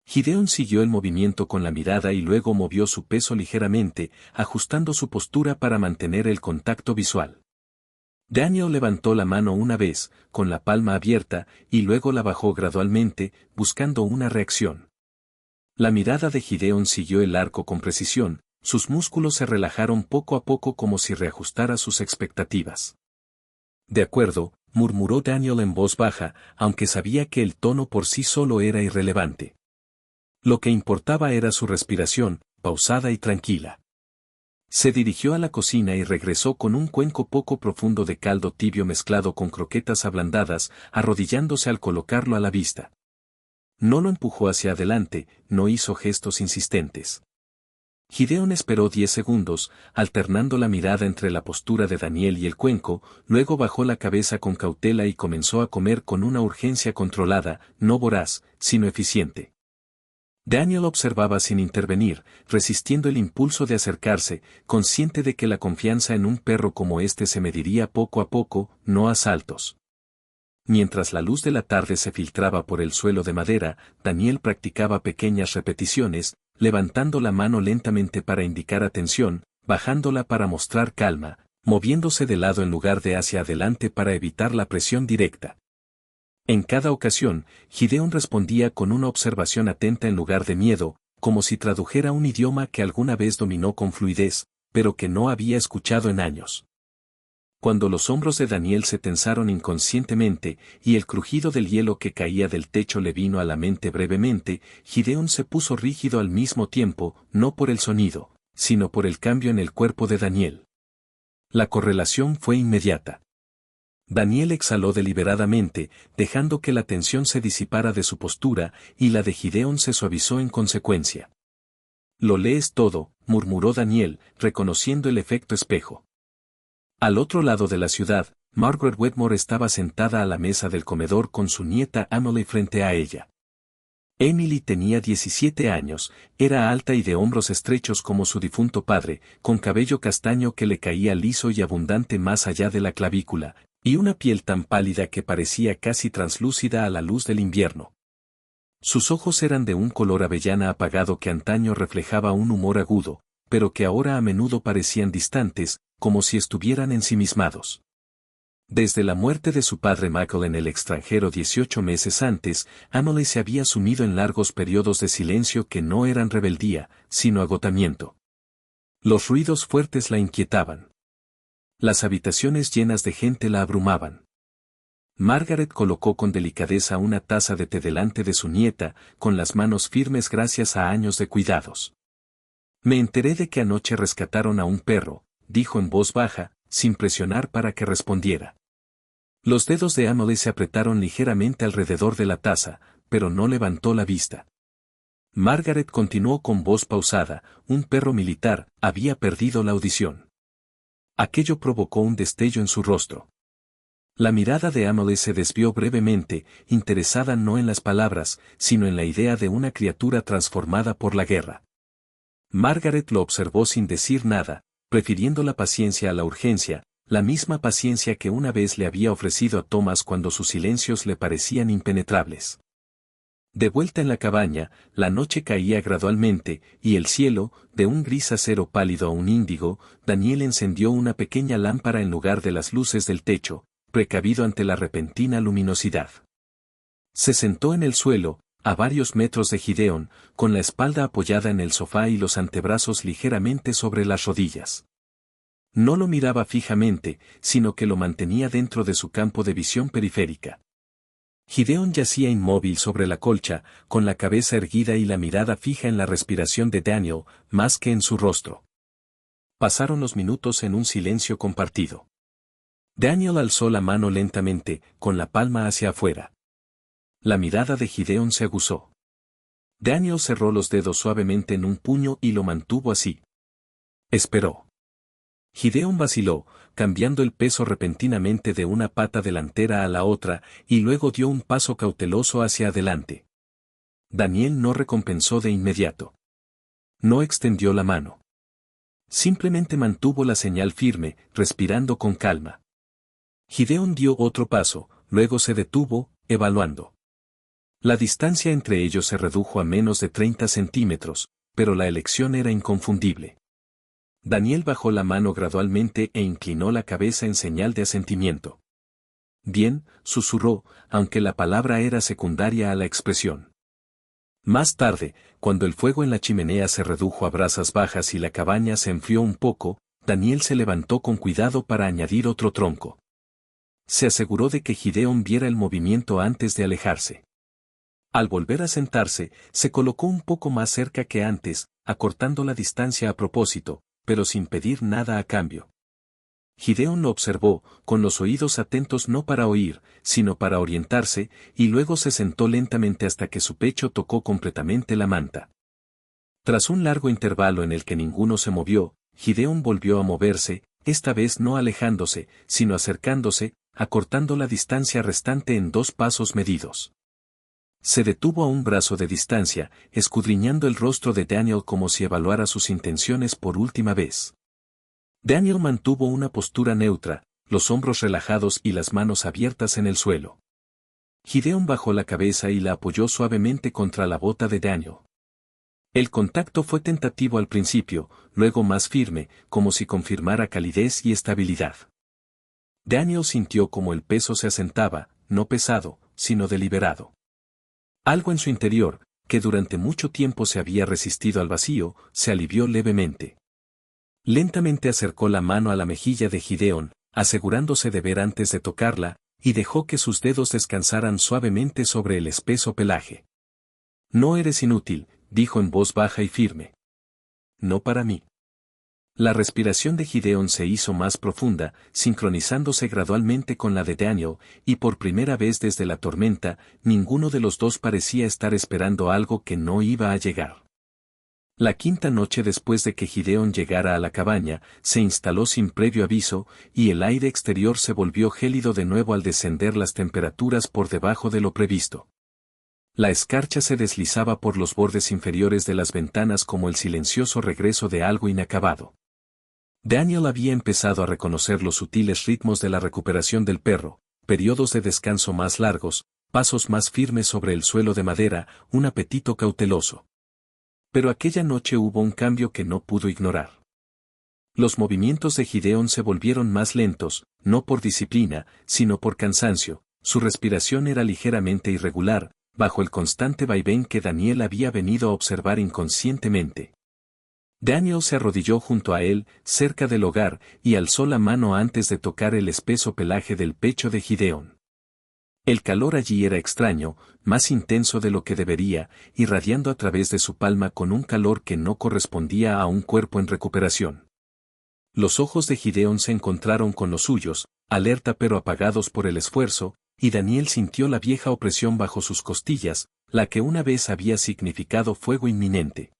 [SPEAKER 1] Gideon siguió el movimiento con la mirada y luego movió su peso ligeramente, ajustando su postura para mantener el contacto visual. Daniel levantó la mano una vez, con la palma abierta, y luego la bajó gradualmente, buscando una reacción. La mirada de Gideon siguió el arco con precisión, sus músculos se relajaron poco a poco como si reajustara sus expectativas. De acuerdo, murmuró Daniel en voz baja, aunque sabía que el tono por sí solo era irrelevante. Lo que importaba era su respiración, pausada y tranquila. Se dirigió a la cocina y regresó con un cuenco poco profundo de caldo tibio mezclado con croquetas ablandadas, arrodillándose al colocarlo a la vista. No lo empujó hacia adelante, no hizo gestos insistentes. Gideon esperó 10 segundos, alternando la mirada entre la postura de Daniel y el cuenco, luego bajó la cabeza con cautela y comenzó a comer con una urgencia controlada, no voraz, sino eficiente. Daniel observaba sin intervenir, resistiendo el impulso de acercarse, consciente de que la confianza en un perro como este se mediría poco a poco, no a saltos. Mientras la luz de la tarde se filtraba por el suelo de madera, Daniel practicaba pequeñas repeticiones, levantando la mano lentamente para indicar atención, bajándola para mostrar calma, moviéndose de lado en lugar de hacia adelante para evitar la presión directa. En cada ocasión, Gideon respondía con una observación atenta en lugar de miedo, como si tradujera un idioma que alguna vez dominó con fluidez, pero que no había escuchado en años. Cuando los hombros de Daniel se tensaron inconscientemente, y el crujido del hielo que caía del techo le vino a la mente brevemente, Gideon se puso rígido al mismo tiempo, no por el sonido, sino por el cambio en el cuerpo de Daniel. La correlación fue inmediata. Daniel exhaló deliberadamente, dejando que la tensión se disipara de su postura, y la de Gideon se suavizó en consecuencia. «Lo lees todo», murmuró Daniel, reconociendo el efecto espejo. Al otro lado de la ciudad, Margaret Wetmore estaba sentada a la mesa del comedor con su nieta Emily frente a ella. Emily tenía 17 años, era alta y de hombros estrechos como su difunto padre, con cabello castaño que le caía liso y abundante más allá de la clavícula, y una piel tan pálida que parecía casi translúcida a la luz del invierno. Sus ojos eran de un color avellana apagado que antaño reflejaba un humor agudo, pero que ahora a menudo parecían distantes, como si estuvieran ensimismados. Desde la muerte de su padre Michael en el extranjero 18 meses antes, Emily se había sumido en largos periodos de silencio que no eran rebeldía, sino agotamiento. Los ruidos fuertes la inquietaban. Las habitaciones llenas de gente la abrumaban. Margaret colocó con delicadeza una taza de té delante de su nieta, con las manos firmes gracias a años de cuidados. Me enteré de que anoche rescataron a un perro, dijo en voz baja, sin presionar para que respondiera. Los dedos de Emily se apretaron ligeramente alrededor de la taza, pero no levantó la vista. Margaret continuó con voz pausada, un perro militar, había perdido la audición. Aquello provocó un destello en su rostro. La mirada de Emily se desvió brevemente, interesada no en las palabras, sino en la idea de una criatura transformada por la guerra. Margaret lo observó sin decir nada, prefiriendo la paciencia a la urgencia, la misma paciencia que una vez le había ofrecido a Thomas cuando sus silencios le parecían impenetrables. De vuelta en la cabaña, la noche caía gradualmente, y el cielo, de un gris acero pálido a un índigo, Daniel encendió una pequeña lámpara en lugar de las luces del techo, precavido ante la repentina luminosidad. Se sentó en el suelo, a varios metros de Gideon, con la espalda apoyada en el sofá y los antebrazos ligeramente sobre las rodillas. No lo miraba fijamente, sino que lo mantenía dentro de su campo de visión periférica. Gideon yacía inmóvil sobre la colcha, con la cabeza erguida y la mirada fija en la respiración de Daniel, más que en su rostro. Pasaron los minutos en un silencio compartido. Daniel alzó la mano lentamente, con la palma hacia afuera. La mirada de Gideon se aguzó. Daniel cerró los dedos suavemente en un puño y lo mantuvo así. Esperó. Gideon vaciló, cambiando el peso repentinamente de una pata delantera a la otra, y luego dio un paso cauteloso hacia adelante. Daniel no recompensó de inmediato. No extendió la mano. Simplemente mantuvo la señal firme, respirando con calma. Gideon dio otro paso, luego se detuvo, evaluando. La distancia entre ellos se redujo a menos de 30 centímetros, pero la elección era inconfundible. Daniel bajó la mano gradualmente e inclinó la cabeza en señal de asentimiento. Bien, susurró, aunque la palabra era secundaria a la expresión. Más tarde, cuando el fuego en la chimenea se redujo a brasas bajas y la cabaña se enfrió un poco, Daniel se levantó con cuidado para añadir otro tronco. Se aseguró de que Gideon viera el movimiento antes de alejarse. Al volver a sentarse, se colocó un poco más cerca que antes, acortando la distancia a propósito, pero sin pedir nada a cambio. Gideon lo observó, con los oídos atentos no para oír, sino para orientarse, y luego se sentó lentamente hasta que su pecho tocó completamente la manta. Tras un largo intervalo en el que ninguno se movió, Gideon volvió a moverse, esta vez no alejándose, sino acercándose, acortando la distancia restante en 2 pasos medidos. Se detuvo a un brazo de distancia, escudriñando el rostro de Daniel como si evaluara sus intenciones por última vez. Daniel mantuvo una postura neutra, los hombros relajados y las manos abiertas en el suelo. Gideon bajó la cabeza y la apoyó suavemente contra la bota de Daniel. El contacto fue tentativo al principio, luego más firme, como si confirmara calidez y estabilidad. Daniel sintió como el peso se asentaba, no pesado, sino deliberado. Algo en su interior, que durante mucho tiempo se había resistido al vacío, se alivió levemente. Lentamente acercó la mano a la mejilla de Gideon, asegurándose de ver antes de tocarla, y dejó que sus dedos descansaran suavemente sobre el espeso pelaje. No eres inútil, dijo en voz baja y firme. No para mí. La respiración de Gideon se hizo más profunda, sincronizándose gradualmente con la de Daniel, y por primera vez desde la tormenta, ninguno de los dos parecía estar esperando algo que no iba a llegar. La quinta noche después de que Gideon llegara a la cabaña, se instaló sin previo aviso, y el aire exterior se volvió gélido de nuevo al descender las temperaturas por debajo de lo previsto. La escarcha se deslizaba por los bordes inferiores de las ventanas como el silencioso regreso de algo inacabado. Daniel había empezado a reconocer los sutiles ritmos de la recuperación del perro, periodos de descanso más largos, pasos más firmes sobre el suelo de madera, un apetito cauteloso. Pero aquella noche hubo un cambio que no pudo ignorar. Los movimientos de Gideon se volvieron más lentos, no por disciplina, sino por cansancio, su respiración era ligeramente irregular, bajo el constante vaivén que Daniel había venido a observar inconscientemente. Daniel se arrodilló junto a él, cerca del hogar, y alzó la mano antes de tocar el espeso pelaje del pecho de Gideon. El calor allí era extraño, más intenso de lo que debería, irradiando a través de su palma con un calor que no correspondía a un cuerpo en recuperación. Los ojos de Gideon se encontraron con los suyos, alerta pero apagados por el esfuerzo, y Daniel sintió la vieja opresión bajo sus costillas, la que una vez había significado fuego inminente.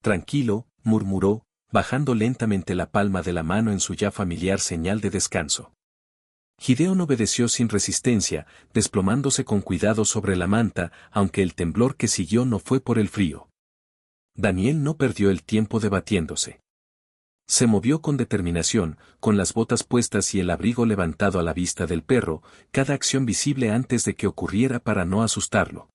[SPEAKER 1] Tranquilo, murmuró, bajando lentamente la palma de la mano en su ya familiar señal de descanso. Gideon obedeció sin resistencia, desplomándose con cuidado sobre la manta, aunque el temblor que siguió no fue por el frío. Daniel no perdió el tiempo debatiéndose. Se movió con determinación, con las botas puestas y el abrigo levantado a la vista del perro, cada acción visible antes de que ocurriera para no asustarlo.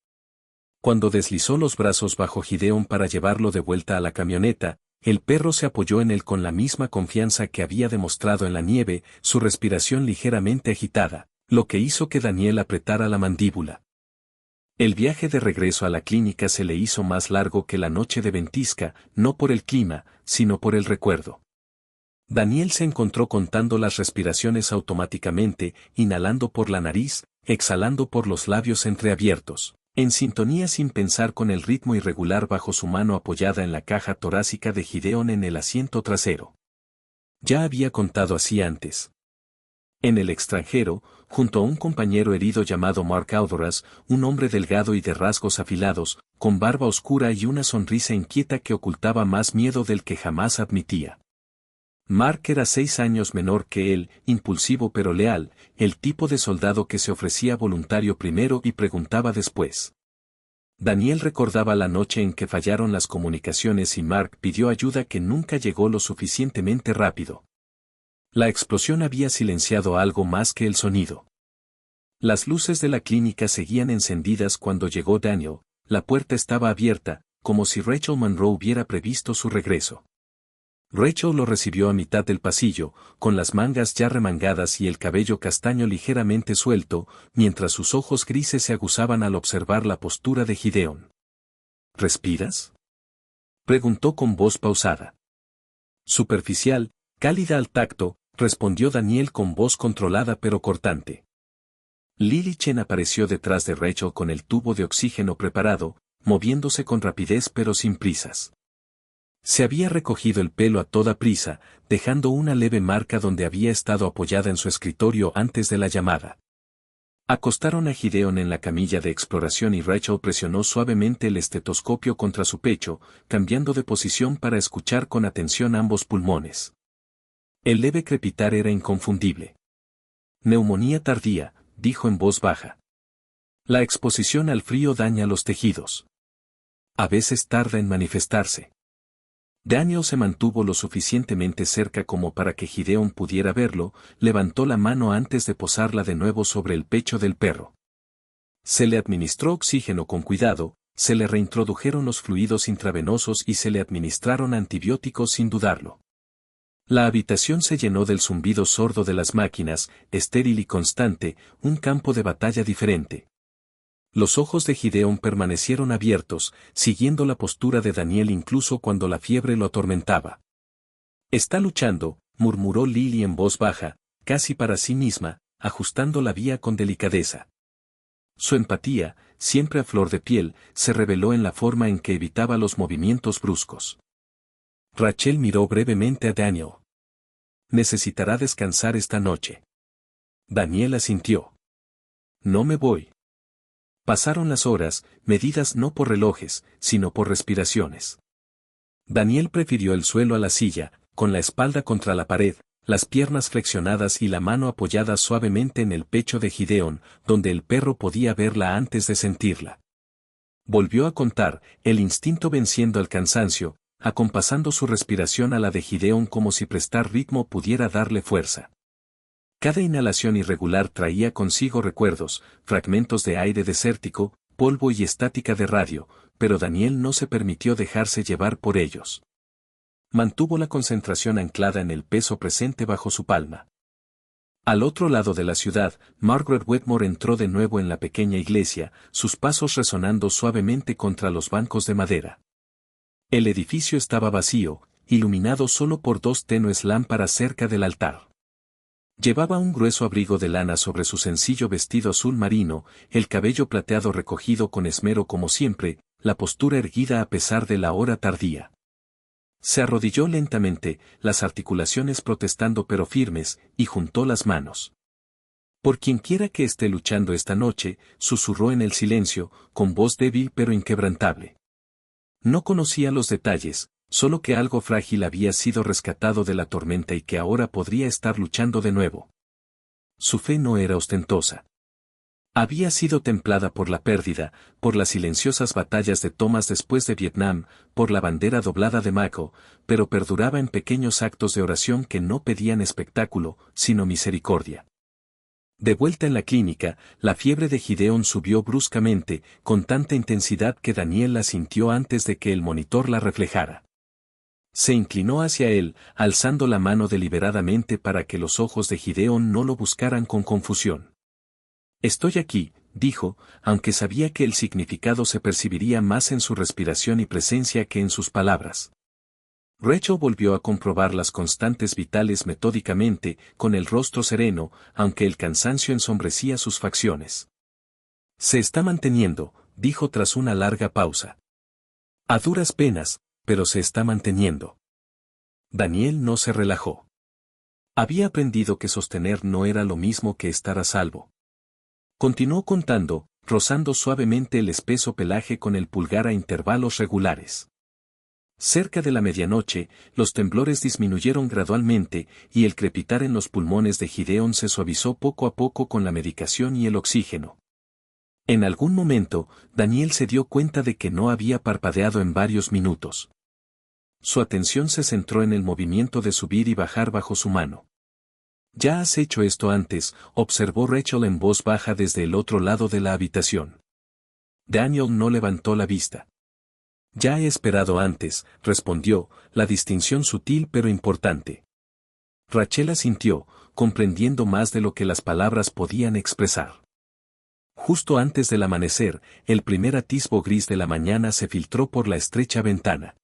[SPEAKER 1] Cuando deslizó los brazos bajo Gideon para llevarlo de vuelta a la camioneta, el perro se apoyó en él con la misma confianza que había demostrado en la nieve, su respiración ligeramente agitada, lo que hizo que Daniel apretara la mandíbula. El viaje de regreso a la clínica se le hizo más largo que la noche de ventisca, no por el clima, sino por el recuerdo. Daniel se encontró contando las respiraciones automáticamente, inhalando por la nariz, exhalando por los labios entreabiertos, en sintonía sin pensar con el ritmo irregular bajo su mano apoyada en la caja torácica de Gideon en el asiento trasero. Ya había contado así antes. En el extranjero, junto a un compañero herido llamado Mark Audoras, un hombre delgado y de rasgos afilados, con barba oscura y una sonrisa inquieta que ocultaba más miedo del que jamás admitía. Mark era 6 años menor que él, impulsivo pero leal, el tipo de soldado que se ofrecía voluntario primero y preguntaba después. Daniel recordaba la noche en que fallaron las comunicaciones y Mark pidió ayuda que nunca llegó lo suficientemente rápido. La explosión había silenciado algo más que el sonido. Las luces de la clínica seguían encendidas cuando llegó Daniel, la puerta estaba abierta, como si Rachel Monroe hubiera previsto su regreso. Rachel lo recibió a mitad del pasillo, con las mangas ya remangadas y el cabello castaño ligeramente suelto, mientras sus ojos grises se aguzaban al observar la postura de Gideon. ¿Respiras?, preguntó con voz pausada. Superficial, cálida al tacto, respondió Daniel con voz controlada pero cortante. Lily Chen apareció detrás de Rachel con el tubo de oxígeno preparado, moviéndose con rapidez pero sin prisas. Se había recogido el pelo a toda prisa, dejando una leve marca donde había estado apoyada en su escritorio antes de la llamada. Acostaron a Gideon en la camilla de exploración y Rachel presionó suavemente el estetoscopio contra su pecho, cambiando de posición para escuchar con atención ambos pulmones. El leve crepitar era inconfundible. Neumonía tardía, dijo en voz baja. La exposición al frío daña los tejidos. A veces tarda en manifestarse. Daniel se mantuvo lo suficientemente cerca como para que Gideon pudiera verlo, levantó la mano antes de posarla de nuevo sobre el pecho del perro. Se le administró oxígeno con cuidado, se le reintrodujeron los fluidos intravenosos y se le administraron antibióticos sin dudarlo. La habitación se llenó del zumbido sordo de las máquinas, estéril y constante, un campo de batalla diferente. Los ojos de Gideon permanecieron abiertos, siguiendo la postura de Daniel incluso cuando la fiebre lo atormentaba. Está luchando, murmuró Lily en voz baja, casi para sí misma, ajustando la vía con delicadeza. Su empatía, siempre a flor de piel, se reveló en la forma en que evitaba los movimientos bruscos. Rachel miró brevemente a Daniel. Necesitará descansar esta noche. Daniel asintió. No me voy. Pasaron las horas, medidas no por relojes, sino por respiraciones. Daniel prefirió el suelo a la silla, con la espalda contra la pared, las piernas flexionadas y la mano apoyada suavemente en el pecho de Gideon, donde el perro podía verla antes de sentirla. Volvió a contar, el instinto venciendo al cansancio, acompasando su respiración a la de Gideon como si prestar ritmo pudiera darle fuerza. Cada inhalación irregular traía consigo recuerdos, fragmentos de aire desértico, polvo y estática de radio, pero Daniel no se permitió dejarse llevar por ellos. Mantuvo la concentración anclada en el peso presente bajo su palma. Al otro lado de la ciudad, Margaret Wetmore entró de nuevo en la pequeña iglesia, sus pasos resonando suavemente contra los bancos de madera. El edificio estaba vacío, iluminado solo por 2 tenues lámparas cerca del altar. Llevaba un grueso abrigo de lana sobre su sencillo vestido azul marino, el cabello plateado recogido con esmero como siempre, la postura erguida a pesar de la hora tardía. Se arrodilló lentamente, las articulaciones protestando pero firmes, y juntó las manos. Por quienquiera que esté luchando esta noche, susurró en el silencio, con voz débil pero inquebrantable. No conocía los detalles, solo que algo frágil había sido rescatado de la tormenta y que ahora podría estar luchando de nuevo. Su fe no era ostentosa. Había sido templada por la pérdida, por las silenciosas batallas de Thomas después de Vietnam, por la bandera doblada de Mako, pero perduraba en pequeños actos de oración que no pedían espectáculo, sino misericordia. De vuelta en la clínica, la fiebre de Gideon subió bruscamente, con tanta intensidad que Daniel la sintió antes de que el monitor la reflejara. Se inclinó hacia él, alzando la mano deliberadamente para que los ojos de Gideon no lo buscaran con confusión. «Estoy aquí», dijo, aunque sabía que el significado se percibiría más en su respiración y presencia que en sus palabras. Rachel volvió a comprobar las constantes vitales metódicamente, con el rostro sereno, aunque el cansancio ensombrecía sus facciones. «Se está manteniendo», dijo tras una larga pausa. «A duras penas, pero se está manteniendo». Daniel no se relajó. Había aprendido que sostener no era lo mismo que estar a salvo. Continuó contando, rozando suavemente el espeso pelaje con el pulgar a intervalos regulares. Cerca de la medianoche, los temblores disminuyeron gradualmente, y el crepitar en los pulmones de Gideon se suavizó poco a poco con la medicación y el oxígeno. En algún momento, Daniel se dio cuenta de que no había parpadeado en varios minutos. Su atención se centró en el movimiento de subir y bajar bajo su mano. «Ya has hecho esto antes», observó Rachel en voz baja desde el otro lado de la habitación. Daniel no levantó la vista. «Ya he esperado antes», respondió, la distinción sutil pero importante. Rachel asintió, comprendiendo más de lo que las palabras podían expresar. Justo antes del amanecer, el primer atisbo gris de la mañana se filtró por la estrecha ventana.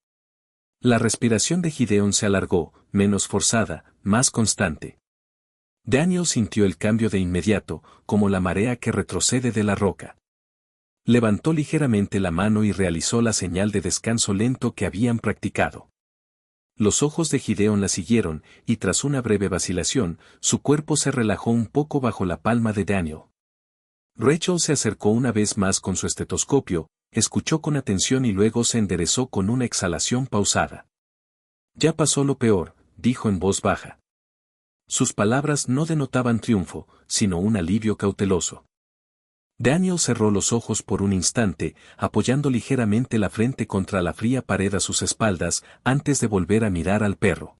[SPEAKER 1] La respiración de Gideon se alargó, menos forzada, más constante. Daniel sintió el cambio de inmediato, como la marea que retrocede de la roca. Levantó ligeramente la mano y realizó la señal de descanso lento que habían practicado. Los ojos de Gideon la siguieron, y tras una breve vacilación, su cuerpo se relajó un poco bajo la palma de Daniel. Rachel se acercó una vez más con su estetoscopio, escuchó con atención y luego se enderezó con una exhalación pausada. «Ya pasó lo peor», dijo en voz baja. Sus palabras no denotaban triunfo, sino un alivio cauteloso. Daniel cerró los ojos por un instante, apoyando ligeramente la frente contra la fría pared a sus espaldas, antes de volver a mirar al perro.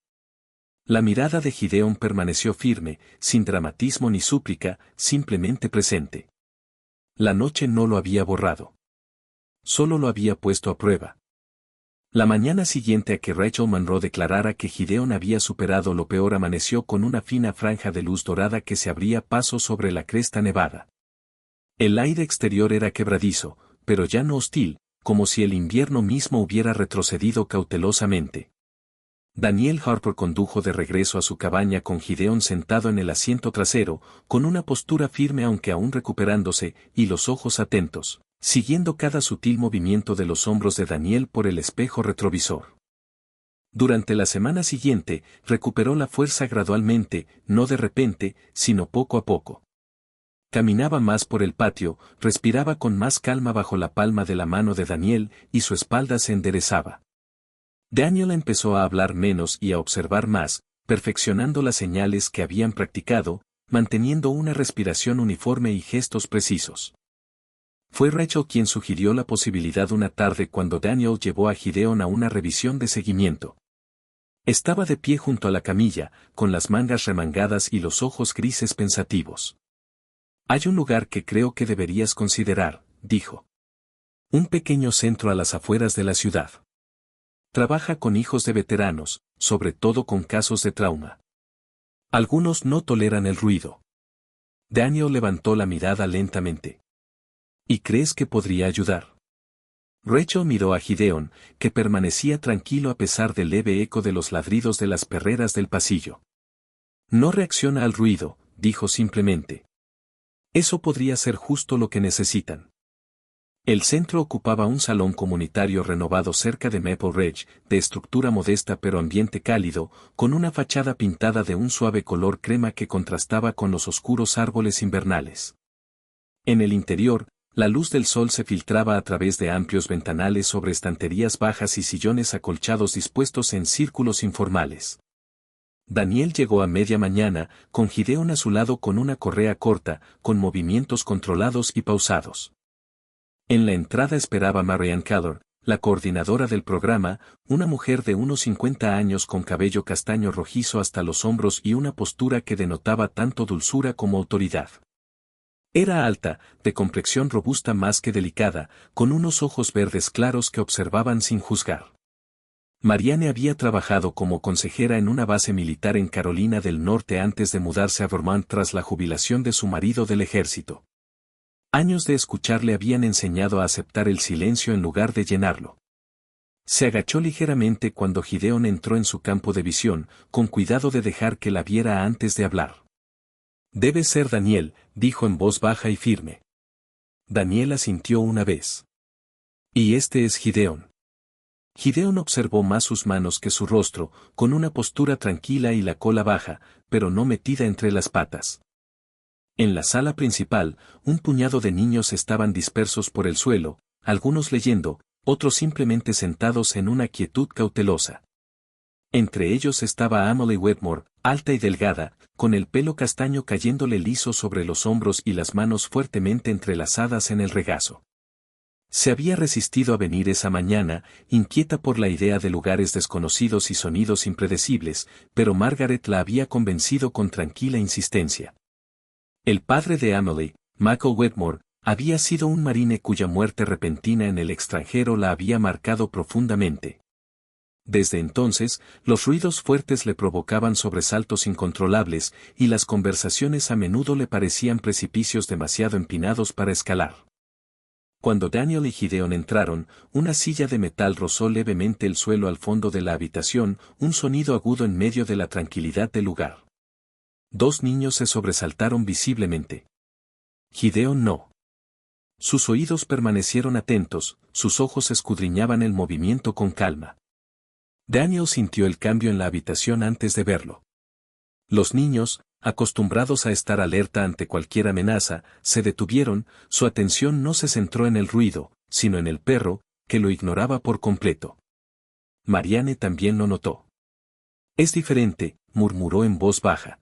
[SPEAKER 1] La mirada de Gideon permaneció firme, sin dramatismo ni súplica, simplemente presente. La noche no lo había borrado. Solo lo había puesto a prueba. La mañana siguiente a que Rachel Monroe declarara que Gideon había superado lo peor amaneció con una fina franja de luz dorada que se abría paso sobre la cresta nevada. El aire exterior era quebradizo, pero ya no hostil, como si el invierno mismo hubiera retrocedido cautelosamente. Daniel Harper condujo de regreso a su cabaña con Gideon sentado en el asiento trasero, con una postura firme aunque aún recuperándose, y los ojos atentos, siguiendo cada sutil movimiento de los hombros de Daniel por el espejo retrovisor. Durante la semana siguiente, recuperó la fuerza gradualmente, no de repente, sino poco a poco. Caminaba más por el patio, respiraba con más calma bajo la palma de la mano de Daniel, y su espalda se enderezaba. Daniel empezó a hablar menos y a observar más, perfeccionando las señales que habían practicado, manteniendo una respiración uniforme y gestos precisos. Fue Rachel quien sugirió la posibilidad una tarde cuando Daniel llevó a Gideon a una revisión de seguimiento. Estaba de pie junto a la camilla, con las mangas remangadas y los ojos grises pensativos. «Hay un lugar que creo que deberías considerar», dijo. «Un pequeño centro a las afueras de la ciudad. Trabaja con hijos de veteranos, sobre todo con casos de trauma. Algunos no toleran el ruido». Daniel levantó la mirada lentamente. «¿Y crees que podría ayudar?» Rachel miró a Gideon, que permanecía tranquilo a pesar del leve eco de los ladridos de las perreras del pasillo. No reacciona al ruido, dijo simplemente. Eso podría ser justo lo que necesitan. El centro ocupaba un salón comunitario renovado cerca de Maple Ridge, de estructura modesta pero ambiente cálido, con una fachada pintada de un suave color crema que contrastaba con los oscuros árboles invernales. En el interior, la luz del sol se filtraba a través de amplios ventanales sobre estanterías bajas y sillones acolchados dispuestos en círculos informales. Daniel llegó a media mañana, con Gideon a su lado con una correa corta, con movimientos controlados y pausados. En la entrada esperaba Marianne Keller, la coordinadora del programa, una mujer de unos 50 años con cabello castaño rojizo hasta los hombros y una postura que denotaba tanto dulzura como autoridad. Era alta, de complexión robusta más que delicada, con unos ojos verdes claros que observaban sin juzgar. Marianne había trabajado como consejera en una base militar en Carolina del Norte antes de mudarse a Vermont tras la jubilación de su marido del ejército. Años de escuchar le habían enseñado a aceptar el silencio en lugar de llenarlo. Se agachó ligeramente cuando Gideon entró en su campo de visión, con cuidado de dejar que la viera antes de hablar. «Debe ser Daniel», dijo en voz baja y firme. Daniel asintió una vez. «Y este es Gideon». Gideon observó más sus manos que su rostro, con una postura tranquila y la cola baja, pero no metida entre las patas. En la sala principal, un puñado de niños estaban dispersos por el suelo, algunos leyendo, otros simplemente sentados en una quietud cautelosa. Entre ellos estaba Emily Wetmore, alta y delgada, con el pelo castaño cayéndole liso sobre los hombros y las manos fuertemente entrelazadas en el regazo. Se había resistido a venir esa mañana, inquieta por la idea de lugares desconocidos y sonidos impredecibles, pero Margaret la había convencido con tranquila insistencia. El padre de Emily, Michael Wetmore, había sido un marine cuya muerte repentina en el extranjero la había marcado profundamente. Desde entonces, los ruidos fuertes le provocaban sobresaltos incontrolables, y las conversaciones a menudo le parecían precipicios demasiado empinados para escalar. Cuando Daniel y Gideon entraron, una silla de metal rozó levemente el suelo al fondo de la habitación, un sonido agudo en medio de la tranquilidad del lugar. Dos niños se sobresaltaron visiblemente. Gideon no. Sus oídos permanecieron atentos, sus ojos escudriñaban el movimiento con calma. Daniel sintió el cambio en la habitación antes de verlo. Los niños, acostumbrados a estar alerta ante cualquier amenaza, se detuvieron, su atención no se centró en el ruido, sino en el perro, que lo ignoraba por completo. Marianne también lo notó. «Es diferente», murmuró en voz baja.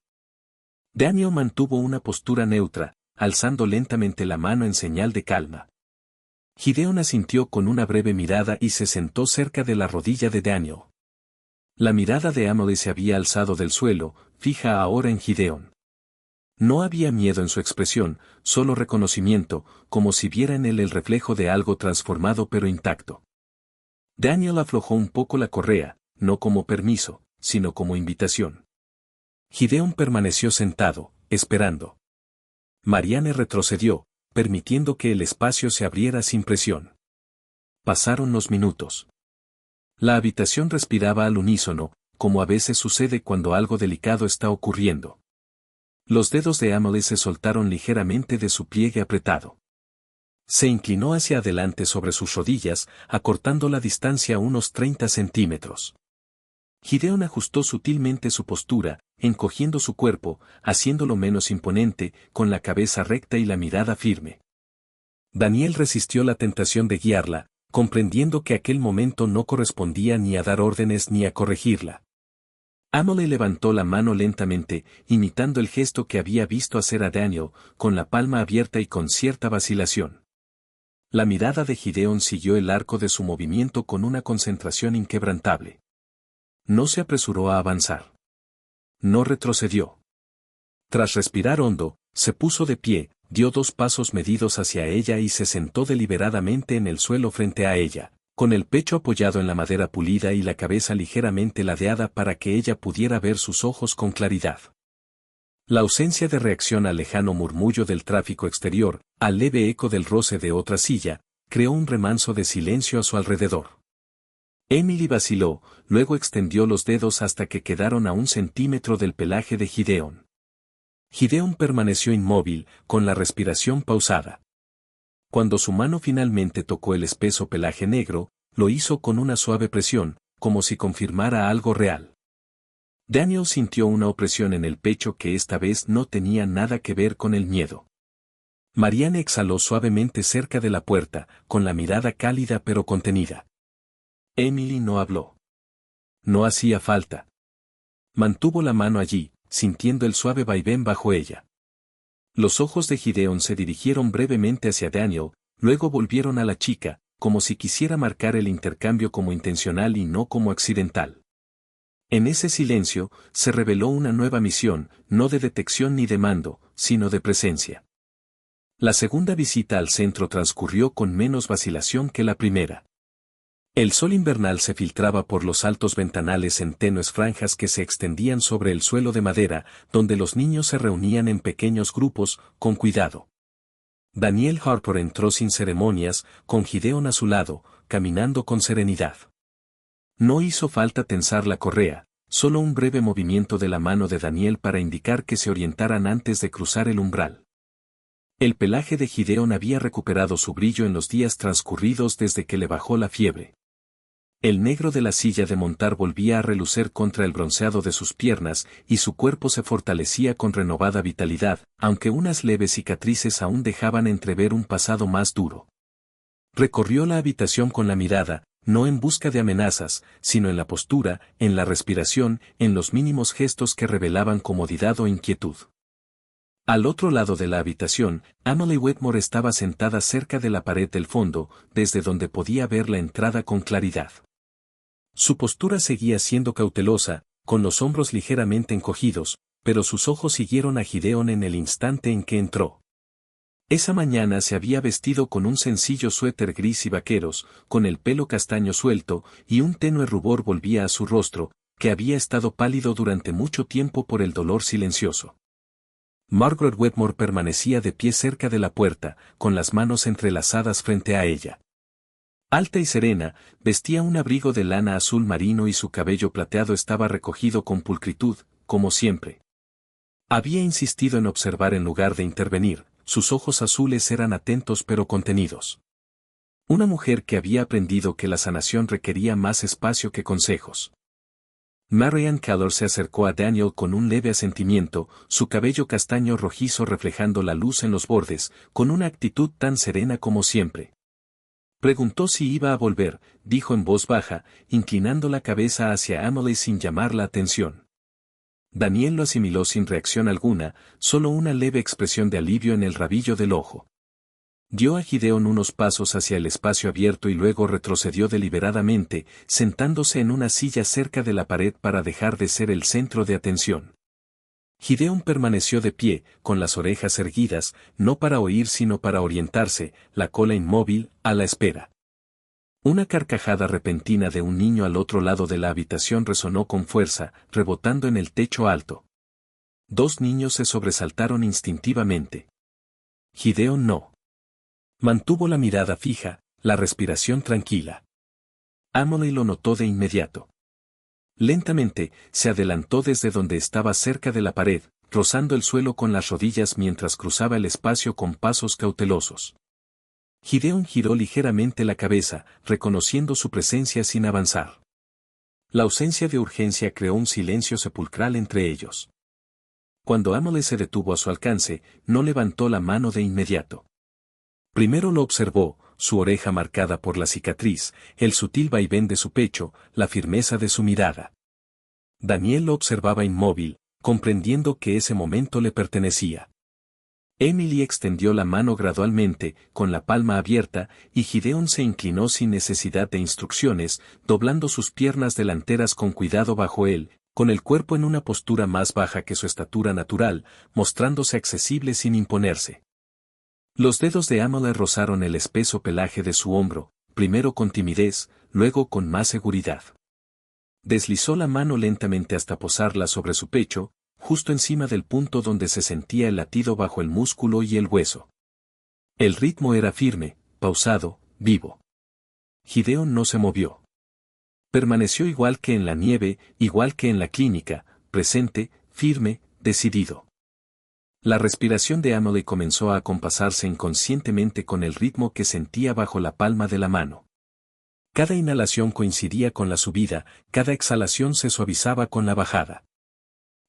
[SPEAKER 1] Daniel mantuvo una postura neutra, alzando lentamente la mano en señal de calma. Gideon asintió con una breve mirada y se sentó cerca de la rodilla de Daniel. La mirada de Emily se había alzado del suelo, fija ahora en Gideon. No había miedo en su expresión, solo reconocimiento, como si viera en él el reflejo de algo transformado pero intacto. Daniel aflojó un poco la correa, no como permiso, sino como invitación. Gideon permaneció sentado, esperando. Marianne retrocedió, permitiendo que el espacio se abriera sin presión. Pasaron los minutos. La habitación respiraba al unísono, como a veces sucede cuando algo delicado está ocurriendo. Los dedos de Emily se soltaron ligeramente de su pliegue apretado. Se inclinó hacia adelante sobre sus rodillas, acortando la distancia unos 30 centímetros. Gideon ajustó sutilmente su postura, encogiendo su cuerpo, haciéndolo menos imponente, con la cabeza recta y la mirada firme. Daniel resistió la tentación de guiarla, comprendiendo que aquel momento no correspondía ni a dar órdenes ni a corregirla. Emily levantó la mano lentamente, imitando el gesto que había visto hacer a Daniel, con la palma abierta y con cierta vacilación. La mirada de Gideon siguió el arco de su movimiento con una concentración inquebrantable. No se apresuró a avanzar. No retrocedió. Tras respirar hondo, se puso de pie, dio 2 pasos medidos hacia ella y se sentó deliberadamente en el suelo frente a ella, con el pecho apoyado en la madera pulida y la cabeza ligeramente ladeada para que ella pudiera ver sus ojos con claridad. La ausencia de reacción al lejano murmullo del tráfico exterior, al leve eco del roce de otra silla, creó un remanso de silencio a su alrededor. Emily vaciló, luego extendió los dedos hasta que quedaron a 1 centímetro del pelaje de Gideon. Gideon permaneció inmóvil, con la respiración pausada. Cuando su mano finalmente tocó el espeso pelaje negro, lo hizo con una suave presión, como si confirmara algo real. Daniel sintió una opresión en el pecho que esta vez no tenía nada que ver con el miedo. Marianne exhaló suavemente cerca de la puerta, con la mirada cálida pero contenida. Emily no habló. No hacía falta. Mantuvo la mano allí, sintiendo el suave vaivén bajo ella. Los ojos de Gideon se dirigieron brevemente hacia Daniel, luego volvieron a la chica, como si quisiera marcar el intercambio como intencional y no como accidental. En ese silencio, se reveló una nueva misión, no de detección ni de mando, sino de presencia. La segunda visita al centro transcurrió con menos vacilación que la primera. El sol invernal se filtraba por los altos ventanales en tenues franjas que se extendían sobre el suelo de madera, donde los niños se reunían en pequeños grupos, con cuidado. Daniel Harper entró sin ceremonias, con Gideon a su lado, caminando con serenidad. No hizo falta tensar la correa, solo un breve movimiento de la mano de Daniel para indicar que se orientaran antes de cruzar el umbral. El pelaje de Gideon había recuperado su brillo en los días transcurridos desde que le bajó la fiebre. El negro de la silla de montar volvía a relucer contra el bronceado de sus piernas, y su cuerpo se fortalecía con renovada vitalidad, aunque unas leves cicatrices aún dejaban entrever un pasado más duro. Recorrió la habitación con la mirada, no en busca de amenazas, sino en la postura, en la respiración, en los mínimos gestos que revelaban comodidad o inquietud. Al otro lado de la habitación, Emily Wetmore estaba sentada cerca de la pared del fondo, desde donde podía ver la entrada con claridad. Su postura seguía siendo cautelosa, con los hombros ligeramente encogidos, pero sus ojos siguieron a Gideon en el instante en que entró. Esa mañana se había vestido con un sencillo suéter gris y vaqueros, con el pelo castaño suelto, y un tenue rubor volvía a su rostro, que había estado pálido durante mucho tiempo por el dolor silencioso. Margaret Wetmore permanecía de pie cerca de la puerta, con las manos entrelazadas frente a ella. Alta y serena, vestía un abrigo de lana azul marino y su cabello plateado estaba recogido con pulcritud, como siempre. Había insistido en observar en lugar de intervenir, sus ojos azules eran atentos pero contenidos. Una mujer que había aprendido que la sanación requería más espacio que consejos. Marianne Keller se acercó a Daniel con un leve asentimiento, su cabello castaño rojizo reflejando la luz en los bordes, con una actitud tan serena como siempre. Preguntó si iba a volver, dijo en voz baja, inclinando la cabeza hacia Emily sin llamar la atención. Daniel lo asimiló sin reacción alguna, solo una leve expresión de alivio en el rabillo del ojo. Dio a Gideon unos pasos hacia el espacio abierto y luego retrocedió deliberadamente, sentándose en una silla cerca de la pared para dejar de ser el centro de atención. Gideon permaneció de pie, con las orejas erguidas, no para oír sino para orientarse, la cola inmóvil, a la espera. Una carcajada repentina de un niño al otro lado de la habitación resonó con fuerza, rebotando en el techo alto. Dos niños se sobresaltaron instintivamente. Gideon no. Mantuvo la mirada fija, la respiración tranquila. Emily lo notó de inmediato. Lentamente, se adelantó desde donde estaba cerca de la pared, rozando el suelo con las rodillas mientras cruzaba el espacio con pasos cautelosos. Gideon giró ligeramente la cabeza, reconociendo su presencia sin avanzar. La ausencia de urgencia creó un silencio sepulcral entre ellos. Cuando Emily se detuvo a su alcance, no levantó la mano de inmediato. Primero lo observó, su oreja marcada por la cicatriz, el sutil vaivén de su pecho, la firmeza de su mirada. Daniel lo observaba inmóvil, comprendiendo que ese momento le pertenecía. Emily extendió la mano gradualmente, con la palma abierta, y Gideon se inclinó sin necesidad de instrucciones, doblando sus piernas delanteras con cuidado bajo él, con el cuerpo en una postura más baja que su estatura natural, mostrándose accesible sin imponerse. Los dedos de Emily rozaron el espeso pelaje de su hombro, primero con timidez, luego con más seguridad. Deslizó la mano lentamente hasta posarla sobre su pecho, justo encima del punto donde se sentía el latido bajo el músculo y el hueso. El ritmo era firme, pausado, vivo. Gideon no se movió. Permaneció igual que en la nieve, igual que en la clínica, presente, firme, decidido. La respiración de Emily comenzó a acompasarse inconscientemente con el ritmo que sentía bajo la palma de la mano. Cada inhalación coincidía con la subida, cada exhalación se suavizaba con la bajada.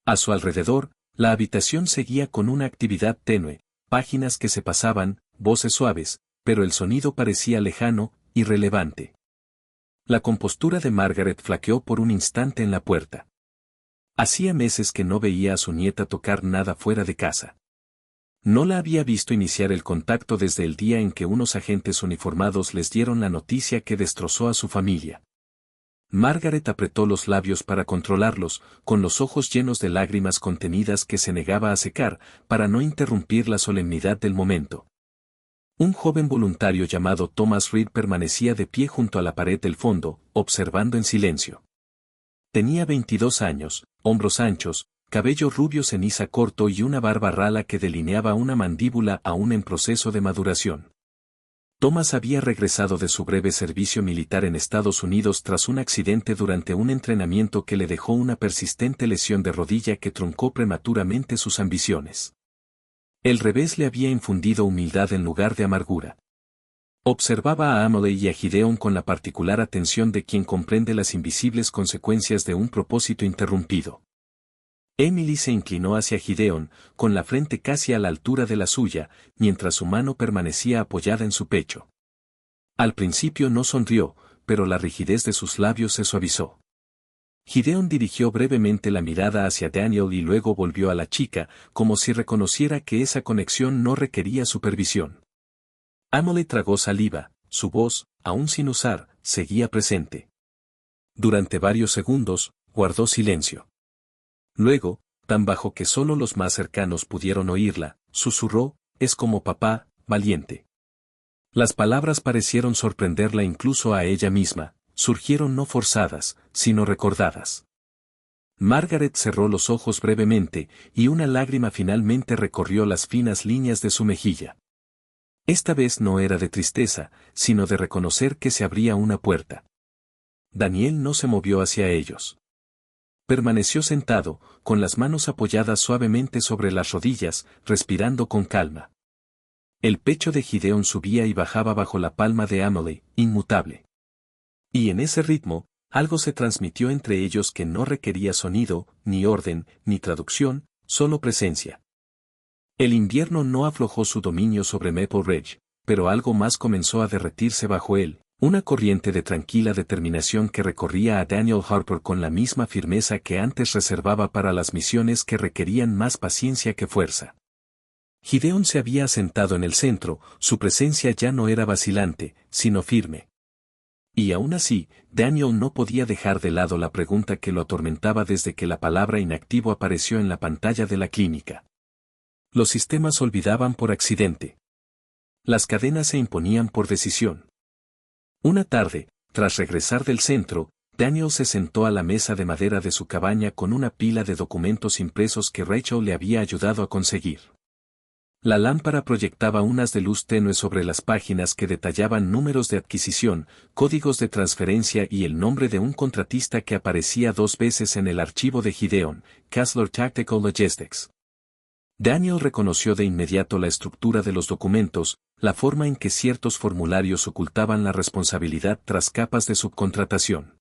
[SPEAKER 1] A su alrededor, la habitación seguía con una actividad tenue, páginas que se pasaban, voces suaves, pero el sonido parecía lejano, irrelevante. La compostura de Margaret flaqueó por un instante en la puerta. Hacía meses que no veía a su nieta tocar nada fuera de casa. No la había visto iniciar el contacto desde el día en que unos agentes uniformados les dieron la noticia que destrozó a su familia. Margaret apretó los labios para controlarlos, con los ojos llenos de lágrimas contenidas que se negaba a secar, para no interrumpir la solemnidad del momento. Un joven voluntario llamado Thomas Reed permanecía de pie junto a la pared del fondo, observando en silencio. Tenía 22 años, hombros anchos, cabello rubio ceniza corto y una barba rala que delineaba una mandíbula aún en proceso de maduración. Thomas había regresado de su breve servicio militar en Estados Unidos tras un accidente durante un entrenamiento que le dejó una persistente lesión de rodilla que truncó prematuramente sus ambiciones. El revés le había infundido humildad en lugar de amargura. Observaba a Emily y a Gideon con la particular atención de quien comprende las invisibles consecuencias de un propósito interrumpido. Emily se inclinó hacia Gideon, con la frente casi a la altura de la suya, mientras su mano permanecía apoyada en su pecho. Al principio no sonrió, pero la rigidez de sus labios se suavizó. Gideon dirigió brevemente la mirada hacia Daniel y luego volvió a la chica, como si reconociera que esa conexión no requería supervisión. Emily tragó saliva, su voz, aún sin usar, seguía presente. Durante varios segundos, guardó silencio. Luego, tan bajo que solo los más cercanos pudieron oírla, susurró, «Es como papá, valiente». Las palabras parecieron sorprenderla incluso a ella misma, surgieron no forzadas, sino recordadas. Margaret cerró los ojos brevemente, y una lágrima finalmente recorrió las finas líneas de su mejilla. Esta vez no era de tristeza, sino de reconocer que se abría una puerta. Daniel no se movió hacia ellos. Permaneció sentado, con las manos apoyadas suavemente sobre las rodillas, respirando con calma. El pecho de Gideon subía y bajaba bajo la palma de Emily, inmutable. Y en ese ritmo, algo se transmitió entre ellos que no requería sonido, ni orden, ni traducción, solo presencia. El invierno no aflojó su dominio sobre Maple Ridge, pero algo más comenzó a derretirse bajo él. Una corriente de tranquila determinación que recorría a Daniel Harper con la misma firmeza que antes reservaba para las misiones que requerían más paciencia que fuerza. Gideon se había asentado en el centro, su presencia ya no era vacilante, sino firme. Y aún así, Daniel no podía dejar de lado la pregunta que lo atormentaba desde que la palabra inactivo apareció en la pantalla de la clínica. Los sistemas olvidaban por accidente. Las cadenas se imponían por decisión. Una tarde, tras regresar del centro, Daniel se sentó a la mesa de madera de su cabaña con una pila de documentos impresos que Rachel le había ayudado a conseguir. La lámpara proyectaba unas de luz tenue sobre las páginas que detallaban números de adquisición, códigos de transferencia y el nombre de un contratista que aparecía 2 veces en el archivo de Gideon, Castler Tactical Logistics. Daniel reconoció de inmediato la estructura de los documentos, la forma en que ciertos formularios ocultaban la responsabilidad tras capas de subcontratación.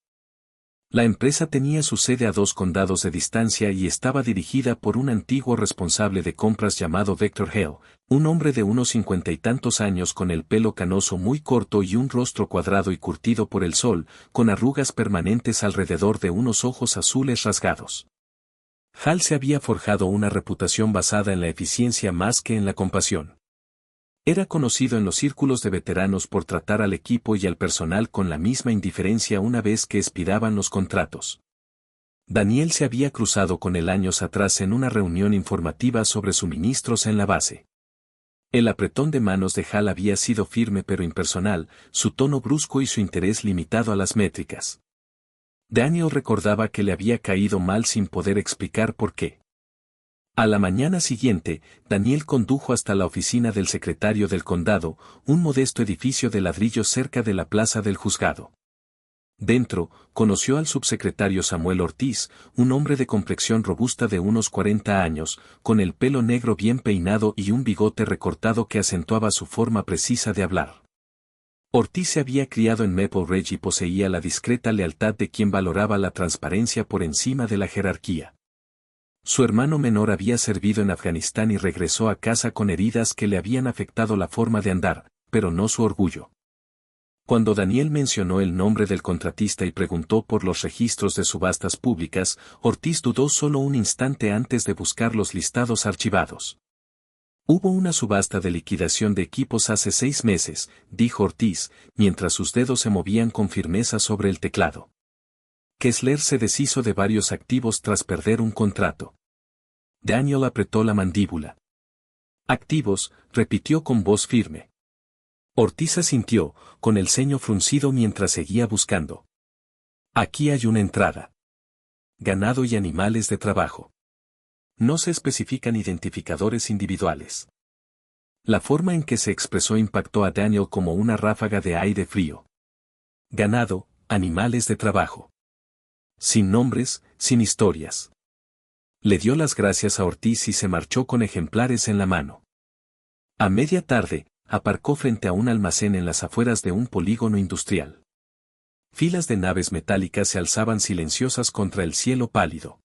[SPEAKER 1] La empresa tenía su sede a 2 condados de distancia y estaba dirigida por un antiguo responsable de compras llamado Victor Hale, un hombre de unos 50 y tantos años con el pelo canoso muy corto y un rostro cuadrado y curtido por el sol, con arrugas permanentes alrededor de unos ojos azules rasgados. Hal se había forjado una reputación basada en la eficiencia más que en la compasión. Era conocido en los círculos de veteranos por tratar al equipo y al personal con la misma indiferencia una vez que expiraban los contratos. Daniel se había cruzado con él años atrás en una reunión informativa sobre suministros en la base. El apretón de manos de Hal había sido firme pero impersonal, su tono brusco y su interés limitado a las métricas. Daniel recordaba que le había caído mal sin poder explicar por qué. A la mañana siguiente, Daniel condujo hasta la oficina del secretario del condado, un modesto edificio de ladrillo cerca de la plaza del juzgado. Dentro, conoció al subsecretario Samuel Ortiz, un hombre de complexión robusta de unos 40 años, con el pelo negro bien peinado y un bigote recortado que acentuaba su forma precisa de hablar. Ortiz se había criado en Maple Ridge y poseía la discreta lealtad de quien valoraba la transparencia por encima de la jerarquía. Su hermano menor había servido en Afganistán y regresó a casa con heridas que le habían afectado la forma de andar, pero no su orgullo. Cuando Daniel mencionó el nombre del contratista y preguntó por los registros de subastas públicas, Ortiz dudó solo un instante antes de buscar los listados archivados. Hubo una subasta de liquidación de equipos hace 6 meses, dijo Ortiz, mientras sus dedos se movían con firmeza sobre el teclado. Kessler se deshizo de varios activos tras perder un contrato. Daniel apretó la mandíbula. Activos, repitió con voz firme. Ortiz asintió, con el ceño fruncido mientras seguía buscando. Aquí hay una entrada. Ganado y animales de trabajo. No se especifican identificadores individuales. La forma en que se expresó impactó a Daniel como una ráfaga de aire frío. Ganado, animales de trabajo. Sin nombres, sin historias. Le dio las gracias a Ortiz y se marchó con ejemplares en la mano. A media tarde, aparcó frente a un almacén en las afueras de un polígono industrial. Filas de naves metálicas se alzaban silenciosas contra el cielo pálido.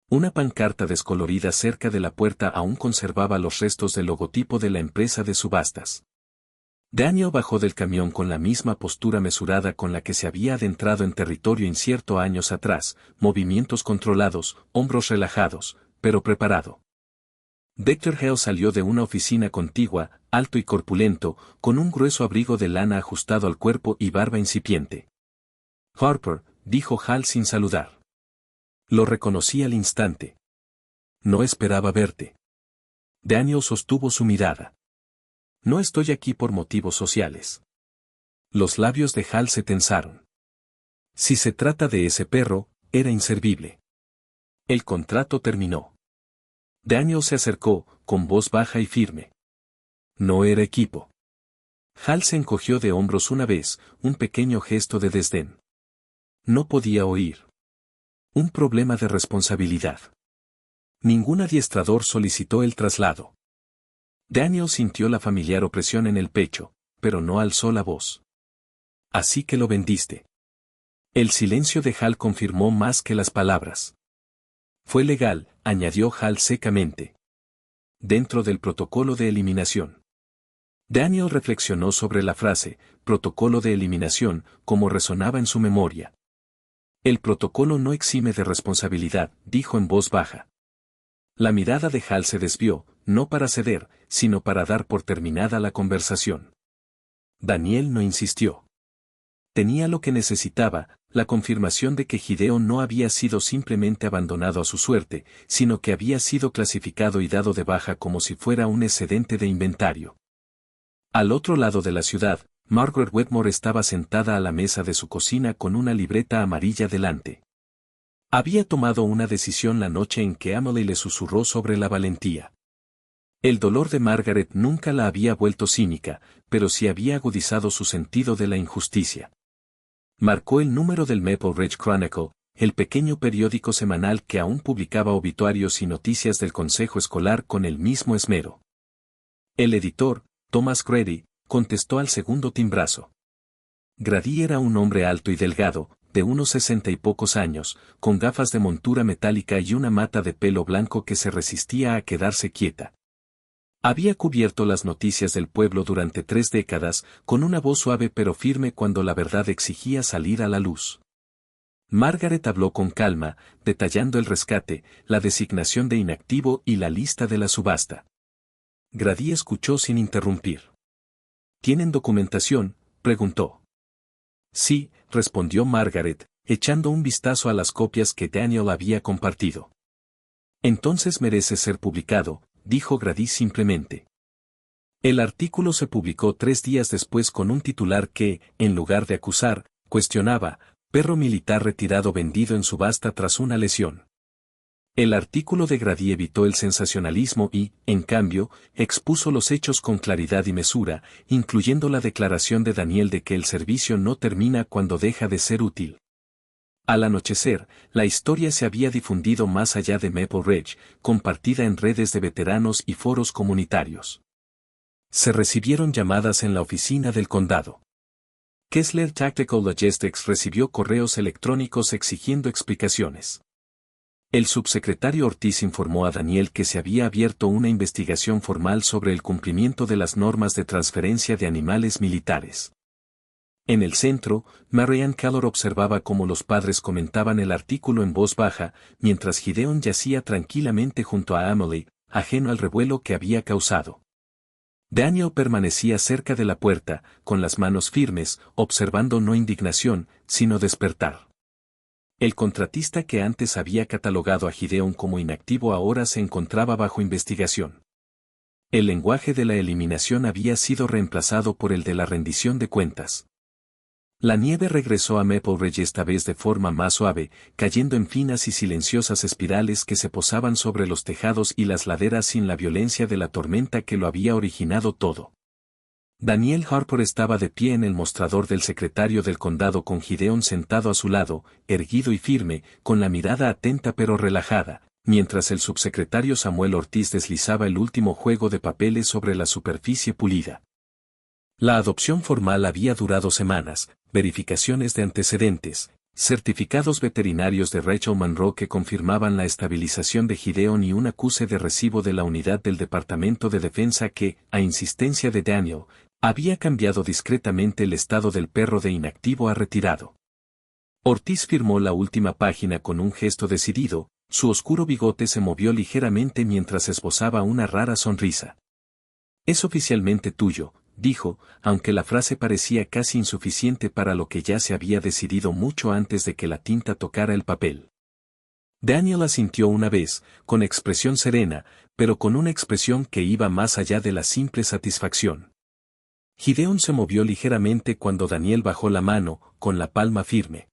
[SPEAKER 1] Una pancarta descolorida cerca de la puerta aún conservaba los restos del logotipo de la empresa de subastas. Daniel bajó del camión con la misma postura mesurada con la que se había adentrado en territorio incierto años atrás, movimientos controlados, hombros relajados, pero preparado. Dr. Hale salió de una oficina contigua, alto y corpulento, con un grueso abrigo de lana ajustado al cuerpo y barba incipiente. Harper, dijo Hal sin saludar. Lo reconocí al instante. No esperaba verte. Daniel sostuvo su mirada. No estoy aquí por motivos sociales. Los labios de Hal se tensaron. Si se trata de ese perro, era inservible. El contrato terminó. Daniel se acercó, con voz baja y firme. No era equipo. Hal se encogió de hombros una vez, un pequeño gesto de desdén. No podía oír. Un problema de responsabilidad. Ningún adiestrador solicitó el traslado. Daniel sintió la familiar opresión en el pecho, pero no alzó la voz. Así que lo vendiste. El silencio de Hal confirmó más que las palabras. Fue legal, añadió Hal secamente. Dentro del protocolo de eliminación. Daniel reflexionó sobre la frase, protocolo de eliminación, como resonaba en su memoria. El protocolo no exime de responsabilidad, dijo en voz baja. La mirada de Hal se desvió, no para ceder, sino para dar por terminada la conversación. Daniel no insistió. Tenía lo que necesitaba, la confirmación de que Gideon no había sido simplemente abandonado a su suerte, sino que había sido clasificado y dado de baja como si fuera un excedente de inventario. Al otro lado de la ciudad, Margaret Wetmore estaba sentada a la mesa de su cocina con una libreta amarilla delante. Había tomado una decisión la noche en que Emily le susurró sobre la valentía. El dolor de Margaret nunca la había vuelto cínica, pero sí había agudizado su sentido de la injusticia. Marcó el número del Maple Ridge Chronicle, el pequeño periódico semanal que aún publicaba obituarios y noticias del consejo escolar con el mismo esmero. El editor, Thomas Grady, contestó al segundo timbrazo. Grady era un hombre alto y delgado, de unos 60 y pocos años, con gafas de montura metálica y una mata de pelo blanco que se resistía a quedarse quieta. Había cubierto las noticias del pueblo durante 3 décadas, con una voz suave pero firme cuando la verdad exigía salir a la luz. Margaret habló con calma, detallando el rescate, la designación de inactivo y la lista de la subasta. Grady escuchó sin interrumpir. ¿Tienen documentación?, preguntó. Sí, respondió Margaret, echando un vistazo a las copias que Daniel había compartido. Entonces merece ser publicado, dijo Grady simplemente. El artículo se publicó 3 días después con un titular que, en lugar de acusar, cuestionaba, perro militar retirado vendido en subasta tras una lesión. El artículo de Grady evitó el sensacionalismo y, en cambio, expuso los hechos con claridad y mesura, incluyendo la declaración de Daniel de que el servicio no termina cuando deja de ser útil. Al anochecer, la historia se había difundido más allá de Maple Ridge, compartida en redes de veteranos y foros comunitarios. Se recibieron llamadas en la oficina del condado. Kessler Tactical Logistics recibió correos electrónicos exigiendo explicaciones. El subsecretario Ortiz informó a Daniel que se había abierto una investigación formal sobre el cumplimiento de las normas de transferencia de animales militares. En el centro, Marianne Kellor observaba cómo los padres comentaban el artículo en voz baja, mientras Gideon yacía tranquilamente junto a Emily, ajeno al revuelo que había causado. Daniel permanecía cerca de la puerta, con las manos firmes, observando no indignación, sino despertar. El contratista que antes había catalogado a Gideon como inactivo ahora se encontraba bajo investigación. El lenguaje de la eliminación había sido reemplazado por el de la rendición de cuentas. La nieve regresó a Maple Ridge esta vez de forma más suave, cayendo en finas y silenciosas espirales que se posaban sobre los tejados y las laderas sin la violencia de la tormenta que lo había originado todo. Daniel Harper estaba de pie en el mostrador del secretario del condado con Gideon sentado a su lado, erguido y firme, con la mirada atenta pero relajada, mientras el subsecretario Samuel Ortiz deslizaba el último juego de papeles sobre la superficie pulida. La adopción formal había durado semanas, verificaciones de antecedentes, certificados veterinarios de Rachel Monroe que confirmaban la estabilización de Gideon y un acuse de recibo de la unidad del Departamento de Defensa que, a insistencia de Daniel, había cambiado discretamente el estado del perro de inactivo a retirado. Ortiz firmó la última página con un gesto decidido, su oscuro bigote se movió ligeramente mientras esbozaba una rara sonrisa. «Es oficialmente tuyo», dijo, aunque la frase parecía casi insuficiente para lo que ya se había decidido mucho antes de que la tinta tocara el papel. Daniel asintió una vez, con expresión serena, pero con una expresión que iba más allá de la simple satisfacción. Gideon se movió ligeramente cuando Daniel bajó la mano, con la palma firme.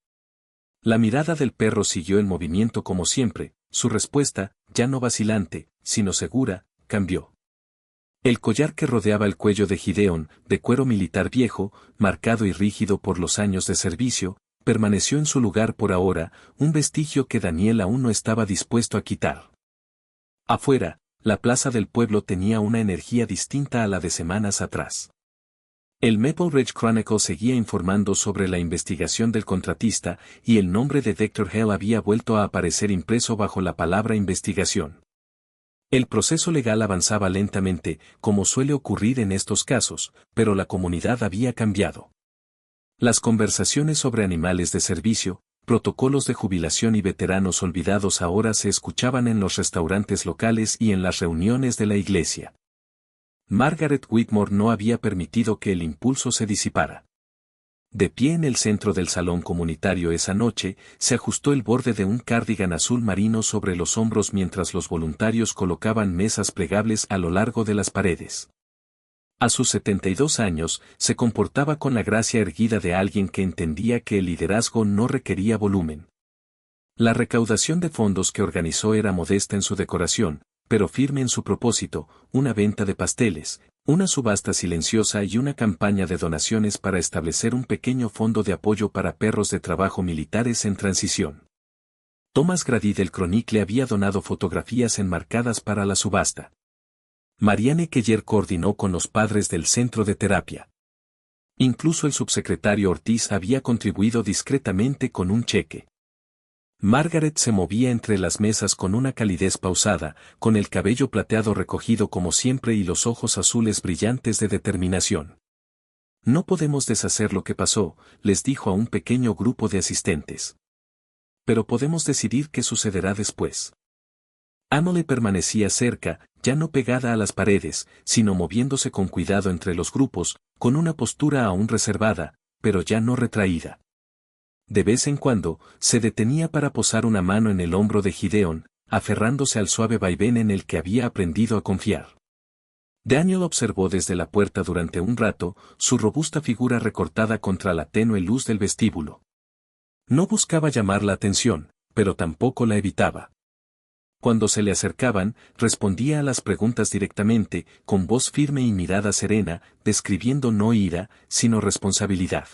[SPEAKER 1] La mirada del perro siguió el movimiento como siempre, su respuesta, ya no vacilante, sino segura, cambió. El collar que rodeaba el cuello de Gideon, de cuero militar viejo, marcado y rígido por los años de servicio, permaneció en su lugar por ahora, un vestigio que Daniel aún no estaba dispuesto a quitar. Afuera, la plaza del pueblo tenía una energía distinta a la de semanas atrás. El Maple Ridge Chronicle seguía informando sobre la investigación del contratista y el nombre de Dr. Hell había vuelto a aparecer impreso bajo la palabra investigación. El proceso legal avanzaba lentamente, como suele ocurrir en estos casos, pero la comunidad había cambiado. Las conversaciones sobre animales de servicio, protocolos de jubilación y veteranos olvidados ahora se escuchaban en los restaurantes locales y en las reuniones de la iglesia. Margaret Whitmore no había permitido que el impulso se disipara. De pie en el centro del salón comunitario esa noche, se ajustó el borde de un cardigan azul marino sobre los hombros mientras los voluntarios colocaban mesas plegables a lo largo de las paredes. A sus 72 años, se comportaba con la gracia erguida de alguien que entendía que el liderazgo no requería volumen. La recaudación de fondos que organizó era modesta en su decoración, pero firme en su propósito, una venta de pasteles, una subasta silenciosa y una campaña de donaciones para establecer un pequeño fondo de apoyo para perros de trabajo militares en transición. Thomas Grady del Chronicle había donado fotografías enmarcadas para la subasta. Marianne Keller coordinó con los padres del centro de terapia. Incluso el subsecretario Ortiz había contribuido discretamente con un cheque. Margaret se movía entre las mesas con una calidez pausada, con el cabello plateado recogido como siempre y los ojos azules brillantes de determinación. «No podemos deshacer lo que pasó», les dijo a un pequeño grupo de asistentes. «Pero podemos decidir qué sucederá después». Emily permanecía cerca, ya no pegada a las paredes, sino moviéndose con cuidado entre los grupos, con una postura aún reservada, pero ya no retraída. De vez en cuando, se detenía para posar una mano en el hombro de Gideon, aferrándose al suave vaivén en el que había aprendido a confiar. Daniel observó desde la puerta durante un rato, su robusta figura recortada contra la tenue luz del vestíbulo. No buscaba llamar la atención, pero tampoco la evitaba. Cuando se le acercaban, respondía a las preguntas directamente, con voz firme y mirada serena, describiendo no ira, sino responsabilidad.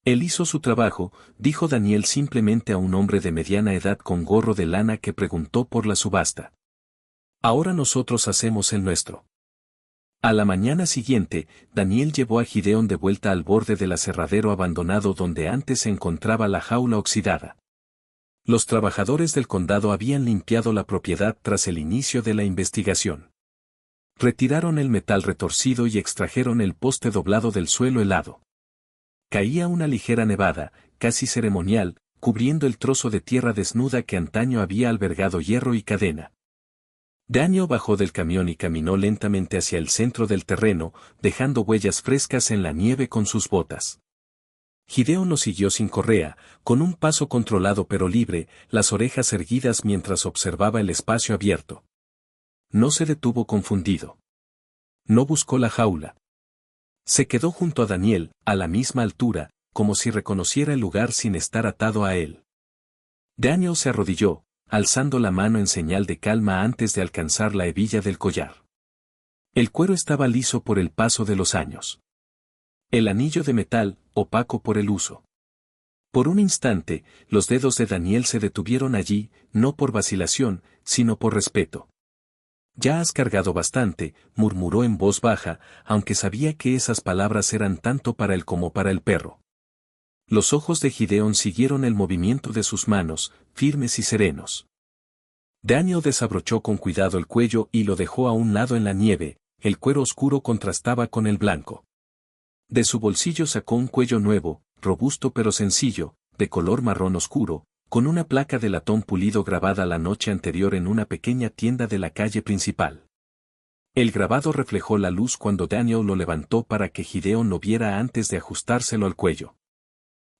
[SPEAKER 1] Él hizo su trabajo, dijo Daniel simplemente a un hombre de mediana edad con gorro de lana que preguntó por la subasta. Ahora nosotros hacemos el nuestro. A la mañana siguiente, Daniel llevó a Gideón de vuelta al borde del aserradero abandonado donde antes se encontraba la jaula oxidada. Los trabajadores del condado habían limpiado la propiedad tras el inicio de la investigación. Retiraron el metal retorcido y extrajeron el poste doblado del suelo helado. Caía una ligera nevada, casi ceremonial, cubriendo el trozo de tierra desnuda que antaño había albergado hierro y cadena. Daniel bajó del camión y caminó lentamente hacia el centro del terreno, dejando huellas frescas en la nieve con sus botas. Gideón lo siguió sin correa, con un paso controlado pero libre, las orejas erguidas mientras observaba el espacio abierto. No se detuvo confundido. No buscó la jaula. Se quedó junto a Daniel, a la misma altura, como si reconociera el lugar sin estar atado a él. Daniel se arrodilló, alzando la mano en señal de calma antes de alcanzar la hebilla del collar. El cuero estaba liso por el paso de los años. El anillo de metal, opaco por el uso. Por un instante, los dedos de Daniel se detuvieron allí, no por vacilación, sino por respeto. Ya has cargado bastante, murmuró en voz baja, aunque sabía que esas palabras eran tanto para él como para el perro. Los ojos de Gideón siguieron el movimiento de sus manos, firmes y serenos. Daniel desabrochó con cuidado el cuello y lo dejó a un lado en la nieve, el cuero oscuro contrastaba con el blanco. De su bolsillo sacó un cuello nuevo, robusto pero sencillo, de color marrón oscuro, con una placa de latón pulido grabada la noche anterior en una pequeña tienda de la calle principal. El grabado reflejó la luz cuando Daniel lo levantó para que Gideón lo viera antes de ajustárselo al cuello.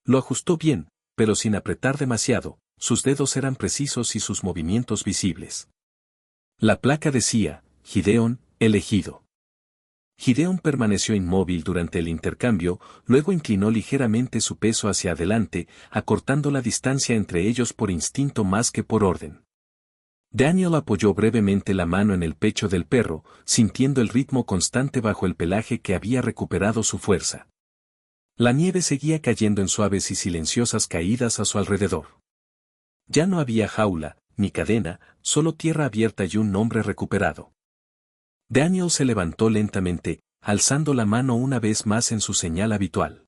[SPEAKER 1] Lo ajustó bien, pero sin apretar demasiado, sus dedos eran precisos y sus movimientos visibles. La placa decía, Gideón, elegido. Gideón permaneció inmóvil durante el intercambio, luego inclinó ligeramente su peso hacia adelante, acortando la distancia entre ellos por instinto más que por orden. Daniel apoyó brevemente la mano en el pecho del perro, sintiendo el ritmo constante bajo el pelaje que había recuperado su fuerza. La nieve seguía cayendo en suaves y silenciosas caídas a su alrededor. Ya no había jaula, ni cadena, solo tierra abierta y un hombre recuperado. Daniel se levantó lentamente, alzando la mano una vez más en su señal habitual.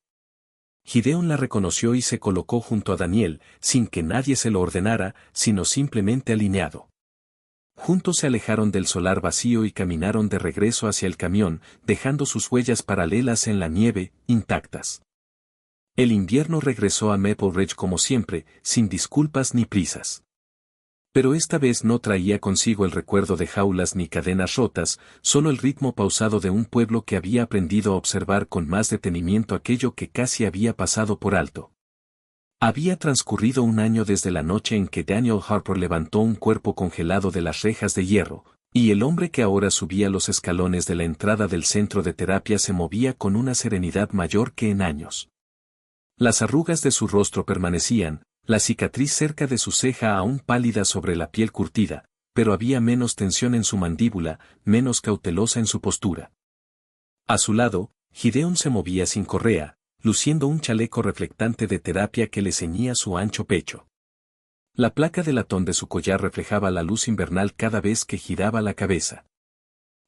[SPEAKER 1] Gideón la reconoció y se colocó junto a Daniel, sin que nadie se lo ordenara, sino simplemente alineado. Juntos se alejaron del solar vacío y caminaron de regreso hacia el camión, dejando sus huellas paralelas en la nieve, intactas. El invierno regresó a Maple Ridge como siempre, sin disculpas ni prisas. Pero esta vez no traía consigo el recuerdo de jaulas ni cadenas rotas, solo el ritmo pausado de un pueblo que había aprendido a observar con más detenimiento aquello que casi había pasado por alto. Había transcurrido un año desde la noche en que Daniel Harper levantó un cuerpo congelado de las rejas de hierro, y el hombre que ahora subía los escalones de la entrada del centro de terapia se movía con una serenidad mayor que en años. Las arrugas de su rostro permanecían, la cicatriz cerca de su ceja aún pálida sobre la piel curtida, pero había menos tensión en su mandíbula, menos cautelosa en su postura. A su lado, Gideón se movía sin correa, luciendo un chaleco reflectante de terapia que le ceñía su ancho pecho. La placa de latón de su collar reflejaba la luz invernal cada vez que giraba la cabeza.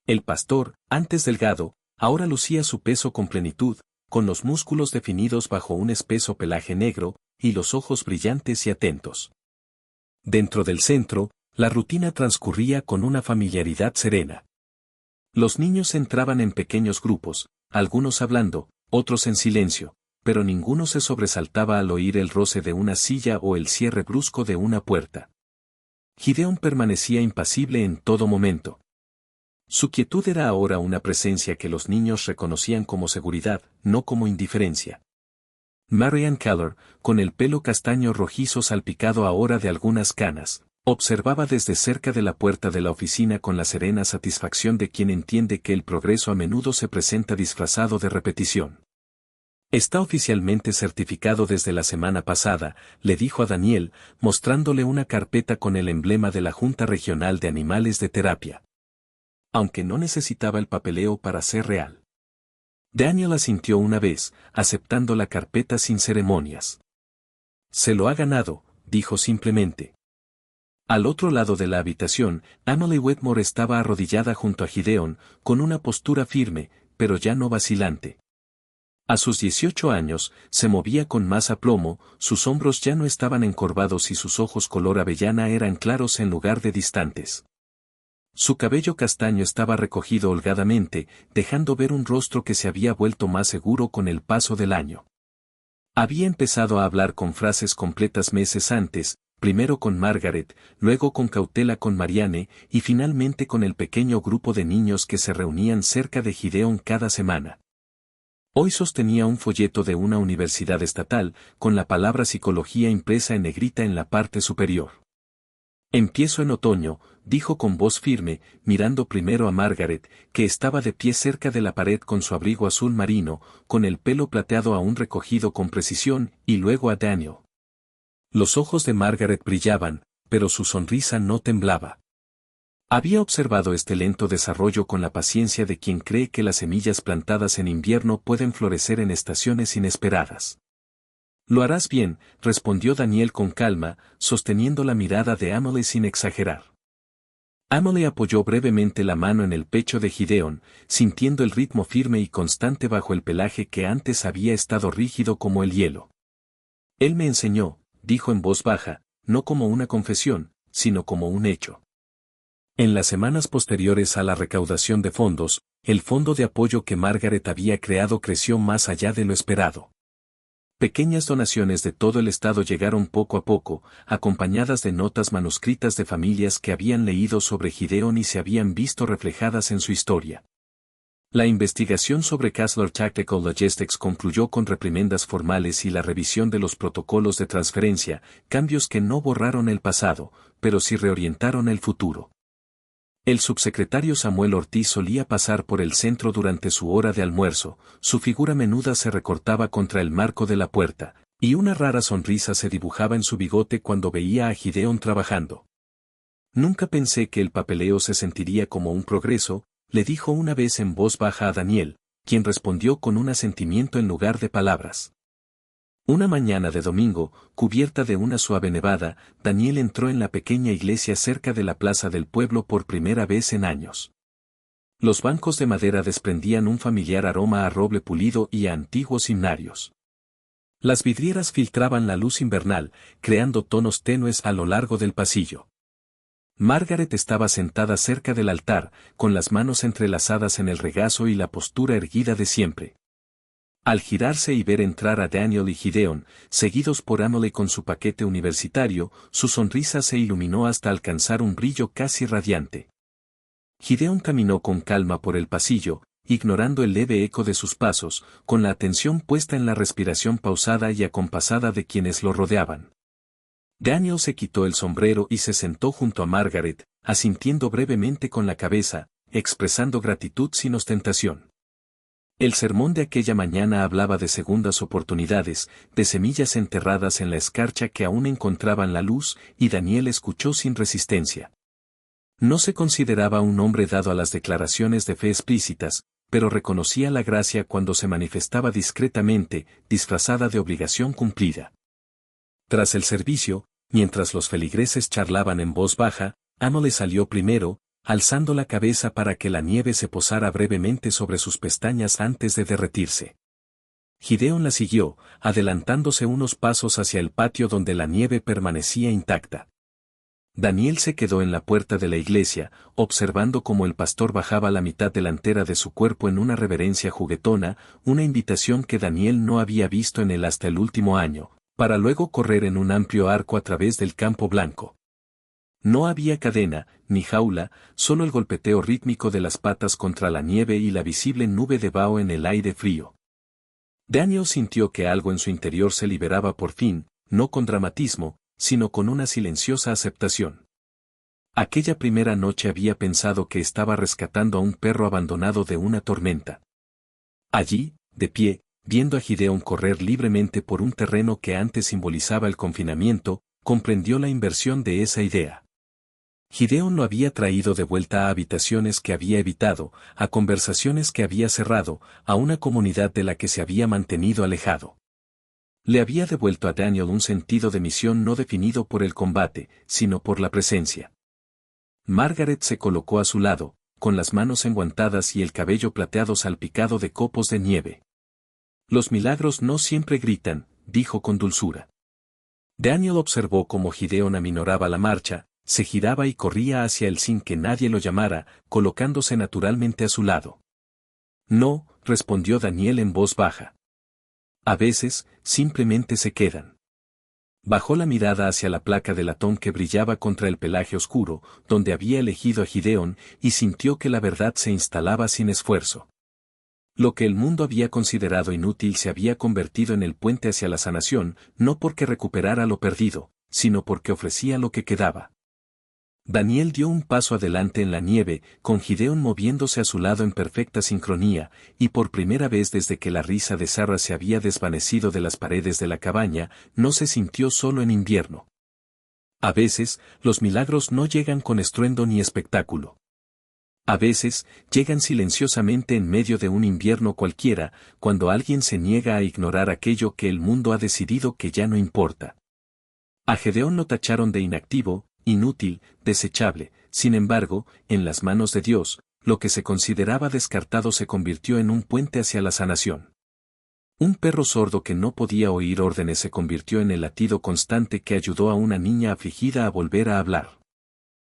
[SPEAKER 1] El pastor, antes delgado, ahora lucía su peso con plenitud, con los músculos definidos bajo un espeso pelaje negro, y los ojos brillantes y atentos. Dentro del centro, la rutina transcurría con una familiaridad serena. Los niños entraban en pequeños grupos, algunos hablando, otros en silencio, pero ninguno se sobresaltaba al oír el roce de una silla o el cierre brusco de una puerta. Gideón permanecía impasible en todo momento. Su quietud era ahora una presencia que los niños reconocían como seguridad, no como indiferencia. Marianne Keller, con el pelo castaño rojizo salpicado ahora de algunas canas, observaba desde cerca de la puerta de la oficina con la serena satisfacción de quien entiende que el progreso a menudo se presenta disfrazado de repetición. Está oficialmente certificado desde la semana pasada, le dijo a Daniel, mostrándole una carpeta con el emblema de la Junta Regional de Animales de Terapia. Aunque no necesitaba el papeleo para ser real. Daniel asintió una vez, aceptando la carpeta sin ceremonias. Se lo ha ganado, dijo simplemente. Al otro lado de la habitación, Emily Wetmore estaba arrodillada junto a Gideon, con una postura firme, pero ya no vacilante. A sus 18 años, se movía con más aplomo, sus hombros ya no estaban encorvados y sus ojos color avellana eran claros en lugar de distantes. Su cabello castaño estaba recogido holgadamente, dejando ver un rostro que se había vuelto más seguro con el paso del año. Había empezado a hablar con frases completas meses antes, primero con Margaret, luego con cautela con Marianne, y finalmente con el pequeño grupo de niños que se reunían cerca de Gideon cada semana. Hoy sostenía un folleto de una universidad estatal, con la palabra psicología impresa en negrita en la parte superior. Empiezo en otoño, dijo con voz firme, mirando primero a Margaret, que estaba de pie cerca de la pared con su abrigo azul marino, con el pelo plateado aún recogido con precisión, y luego a Daniel. Los ojos de Margaret brillaban, pero su sonrisa no temblaba. Había observado este lento desarrollo con la paciencia de quien cree que las semillas plantadas en invierno pueden florecer en estaciones inesperadas. Lo harás bien, respondió Daniel con calma, sosteniendo la mirada de Emily sin exagerar. Emily apoyó brevemente la mano en el pecho de Gideon, sintiendo el ritmo firme y constante bajo el pelaje que antes había estado rígido como el hielo. Él me enseñó, dijo en voz baja, no como una confesión, sino como un hecho. En las semanas posteriores a la recaudación de fondos, el fondo de apoyo que Margaret había creado creció más allá de lo esperado. Pequeñas donaciones de todo el estado llegaron poco a poco, acompañadas de notas manuscritas de familias que habían leído sobre Gideon y se habían visto reflejadas en su historia. La investigación sobre Casler Tactical Logistics concluyó con reprimendas formales y la revisión de los protocolos de transferencia, cambios que no borraron el pasado, pero sí reorientaron el futuro. El subsecretario Samuel Ortiz solía pasar por el centro durante su hora de almuerzo, su figura menuda se recortaba contra el marco de la puerta, y una rara sonrisa se dibujaba en su bigote cuando veía a Gideon trabajando. Nunca pensé que el papeleo se sentiría como un progreso, le dijo una vez en voz baja a Daniel, quien respondió con un asentimiento en lugar de palabras. Una mañana de domingo, cubierta de una suave nevada, Daniel entró en la pequeña iglesia cerca de la plaza del pueblo por primera vez en años. Los bancos de madera desprendían un familiar aroma a roble pulido y a antiguos himnarios. Las vidrieras filtraban la luz invernal, creando tonos tenues a lo largo del pasillo. Margaret estaba sentada cerca del altar, con las manos entrelazadas en el regazo y la postura erguida de siempre. Al girarse y ver entrar a Daniel y Gideon, seguidos por Emily con su paquete universitario, su sonrisa se iluminó hasta alcanzar un brillo casi radiante. Gideon caminó con calma por el pasillo, ignorando el leve eco de sus pasos, con la atención puesta en la respiración pausada y acompasada de quienes lo rodeaban. Daniel se quitó el sombrero y se sentó junto a Margaret, asintiendo brevemente con la cabeza, expresando gratitud sin ostentación. El sermón de aquella mañana hablaba de segundas oportunidades, de semillas enterradas en la escarcha que aún encontraban la luz, y Daniel escuchó sin resistencia. No se consideraba un hombre dado a las declaraciones de fe explícitas, pero reconocía la gracia cuando se manifestaba discretamente, disfrazada de obligación cumplida. Tras el servicio, mientras los feligreses charlaban en voz baja, Emily salió primero, alzando la cabeza para que la nieve se posara brevemente sobre sus pestañas antes de derretirse. Gideon la siguió, adelantándose unos pasos hacia el patio donde la nieve permanecía intacta. Daniel se quedó en la puerta de la iglesia, observando cómo el pastor bajaba la mitad delantera de su cuerpo en una reverencia juguetona, una invitación que Daniel no había visto en él hasta el último año, para luego correr en un amplio arco a través del campo blanco. No había cadena, ni jaula, solo el golpeteo rítmico de las patas contra la nieve y la visible nube de vaho en el aire frío. Daniel sintió que algo en su interior se liberaba por fin, no con dramatismo, sino con una silenciosa aceptación. Aquella primera noche había pensado que estaba rescatando a un perro abandonado de una tormenta. Allí, de pie, viendo a Gideón correr libremente por un terreno que antes simbolizaba el confinamiento, comprendió la inversión de esa idea. Gideón lo había traído de vuelta a habitaciones que había evitado, a conversaciones que había cerrado, a una comunidad de la que se había mantenido alejado. Le había devuelto a Daniel un sentido de misión no definido por el combate, sino por la presencia. Margaret se colocó a su lado, con las manos enguantadas y el cabello plateado salpicado de copos de nieve. Los milagros no siempre gritan, dijo con dulzura. Daniel observó cómo Gideón aminoraba la marcha, se giraba y corría hacia él sin que nadie lo llamara, colocándose naturalmente a su lado. No, respondió Daniel en voz baja. A veces, simplemente se quedan. Bajó la mirada hacia la placa de latón que brillaba contra el pelaje oscuro, donde había elegido a Gideón, y sintió que la verdad se instalaba sin esfuerzo. Lo que el mundo había considerado inútil se había convertido en el puente hacia la sanación, no porque recuperara lo perdido, sino porque ofrecía lo que quedaba. Daniel dio un paso adelante en la nieve, con Gideón moviéndose a su lado en perfecta sincronía, y por primera vez desde que la risa de Sarah se había desvanecido de las paredes de la cabaña, no se sintió solo en invierno. A veces, los milagros no llegan con estruendo ni espectáculo. A veces, llegan silenciosamente en medio de un invierno cualquiera, cuando alguien se niega a ignorar aquello que el mundo ha decidido que ya no importa. A Gedeón lo tacharon de inactivo, inútil, desechable, sin embargo, en las manos de Dios, lo que se consideraba descartado se convirtió en un puente hacia la sanación. Un perro sordo que no podía oír órdenes se convirtió en el latido constante que ayudó a una niña afligida a volver a hablar.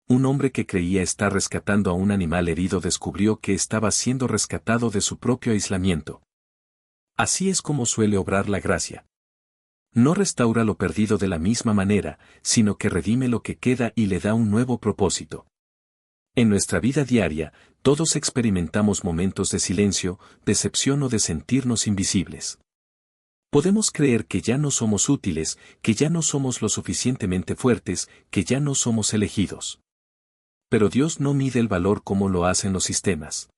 [SPEAKER 1] Un hombre que creía estar rescatando a un animal herido descubrió que estaba siendo rescatado de su propio aislamiento. Así es como suele obrar la gracia. No restaura lo perdido de la misma manera, sino que redime lo que queda y le da un nuevo propósito. En nuestra vida diaria, todos experimentamos momentos de silencio, decepción o de sentirnos invisibles. Podemos creer que ya no somos útiles, que ya no somos lo suficientemente fuertes, que ya no somos elegidos. Pero Dios no mide el valor como lo hacen los sistemas.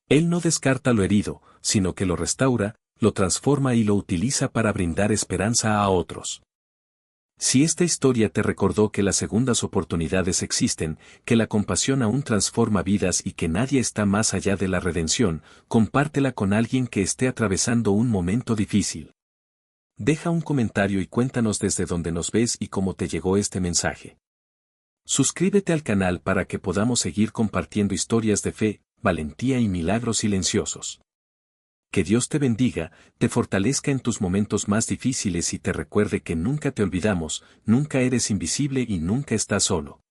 [SPEAKER 1] Él no descarta lo herido, sino que lo restaura, lo transforma y lo utiliza para brindar esperanza a otros. Si esta historia te recordó que las segundas oportunidades existen, que la compasión aún transforma vidas y que nadie está más allá de la redención, compártela con alguien que esté atravesando un momento difícil. Deja un comentario y cuéntanos desde dónde nos ves y cómo te llegó este mensaje. Suscríbete al canal para que podamos seguir compartiendo historias de fe, valentía y milagros silenciosos. Que Dios te bendiga, te fortalezca en tus momentos más difíciles y te recuerde que nunca te olvidamos, nunca eres invisible y nunca estás solo.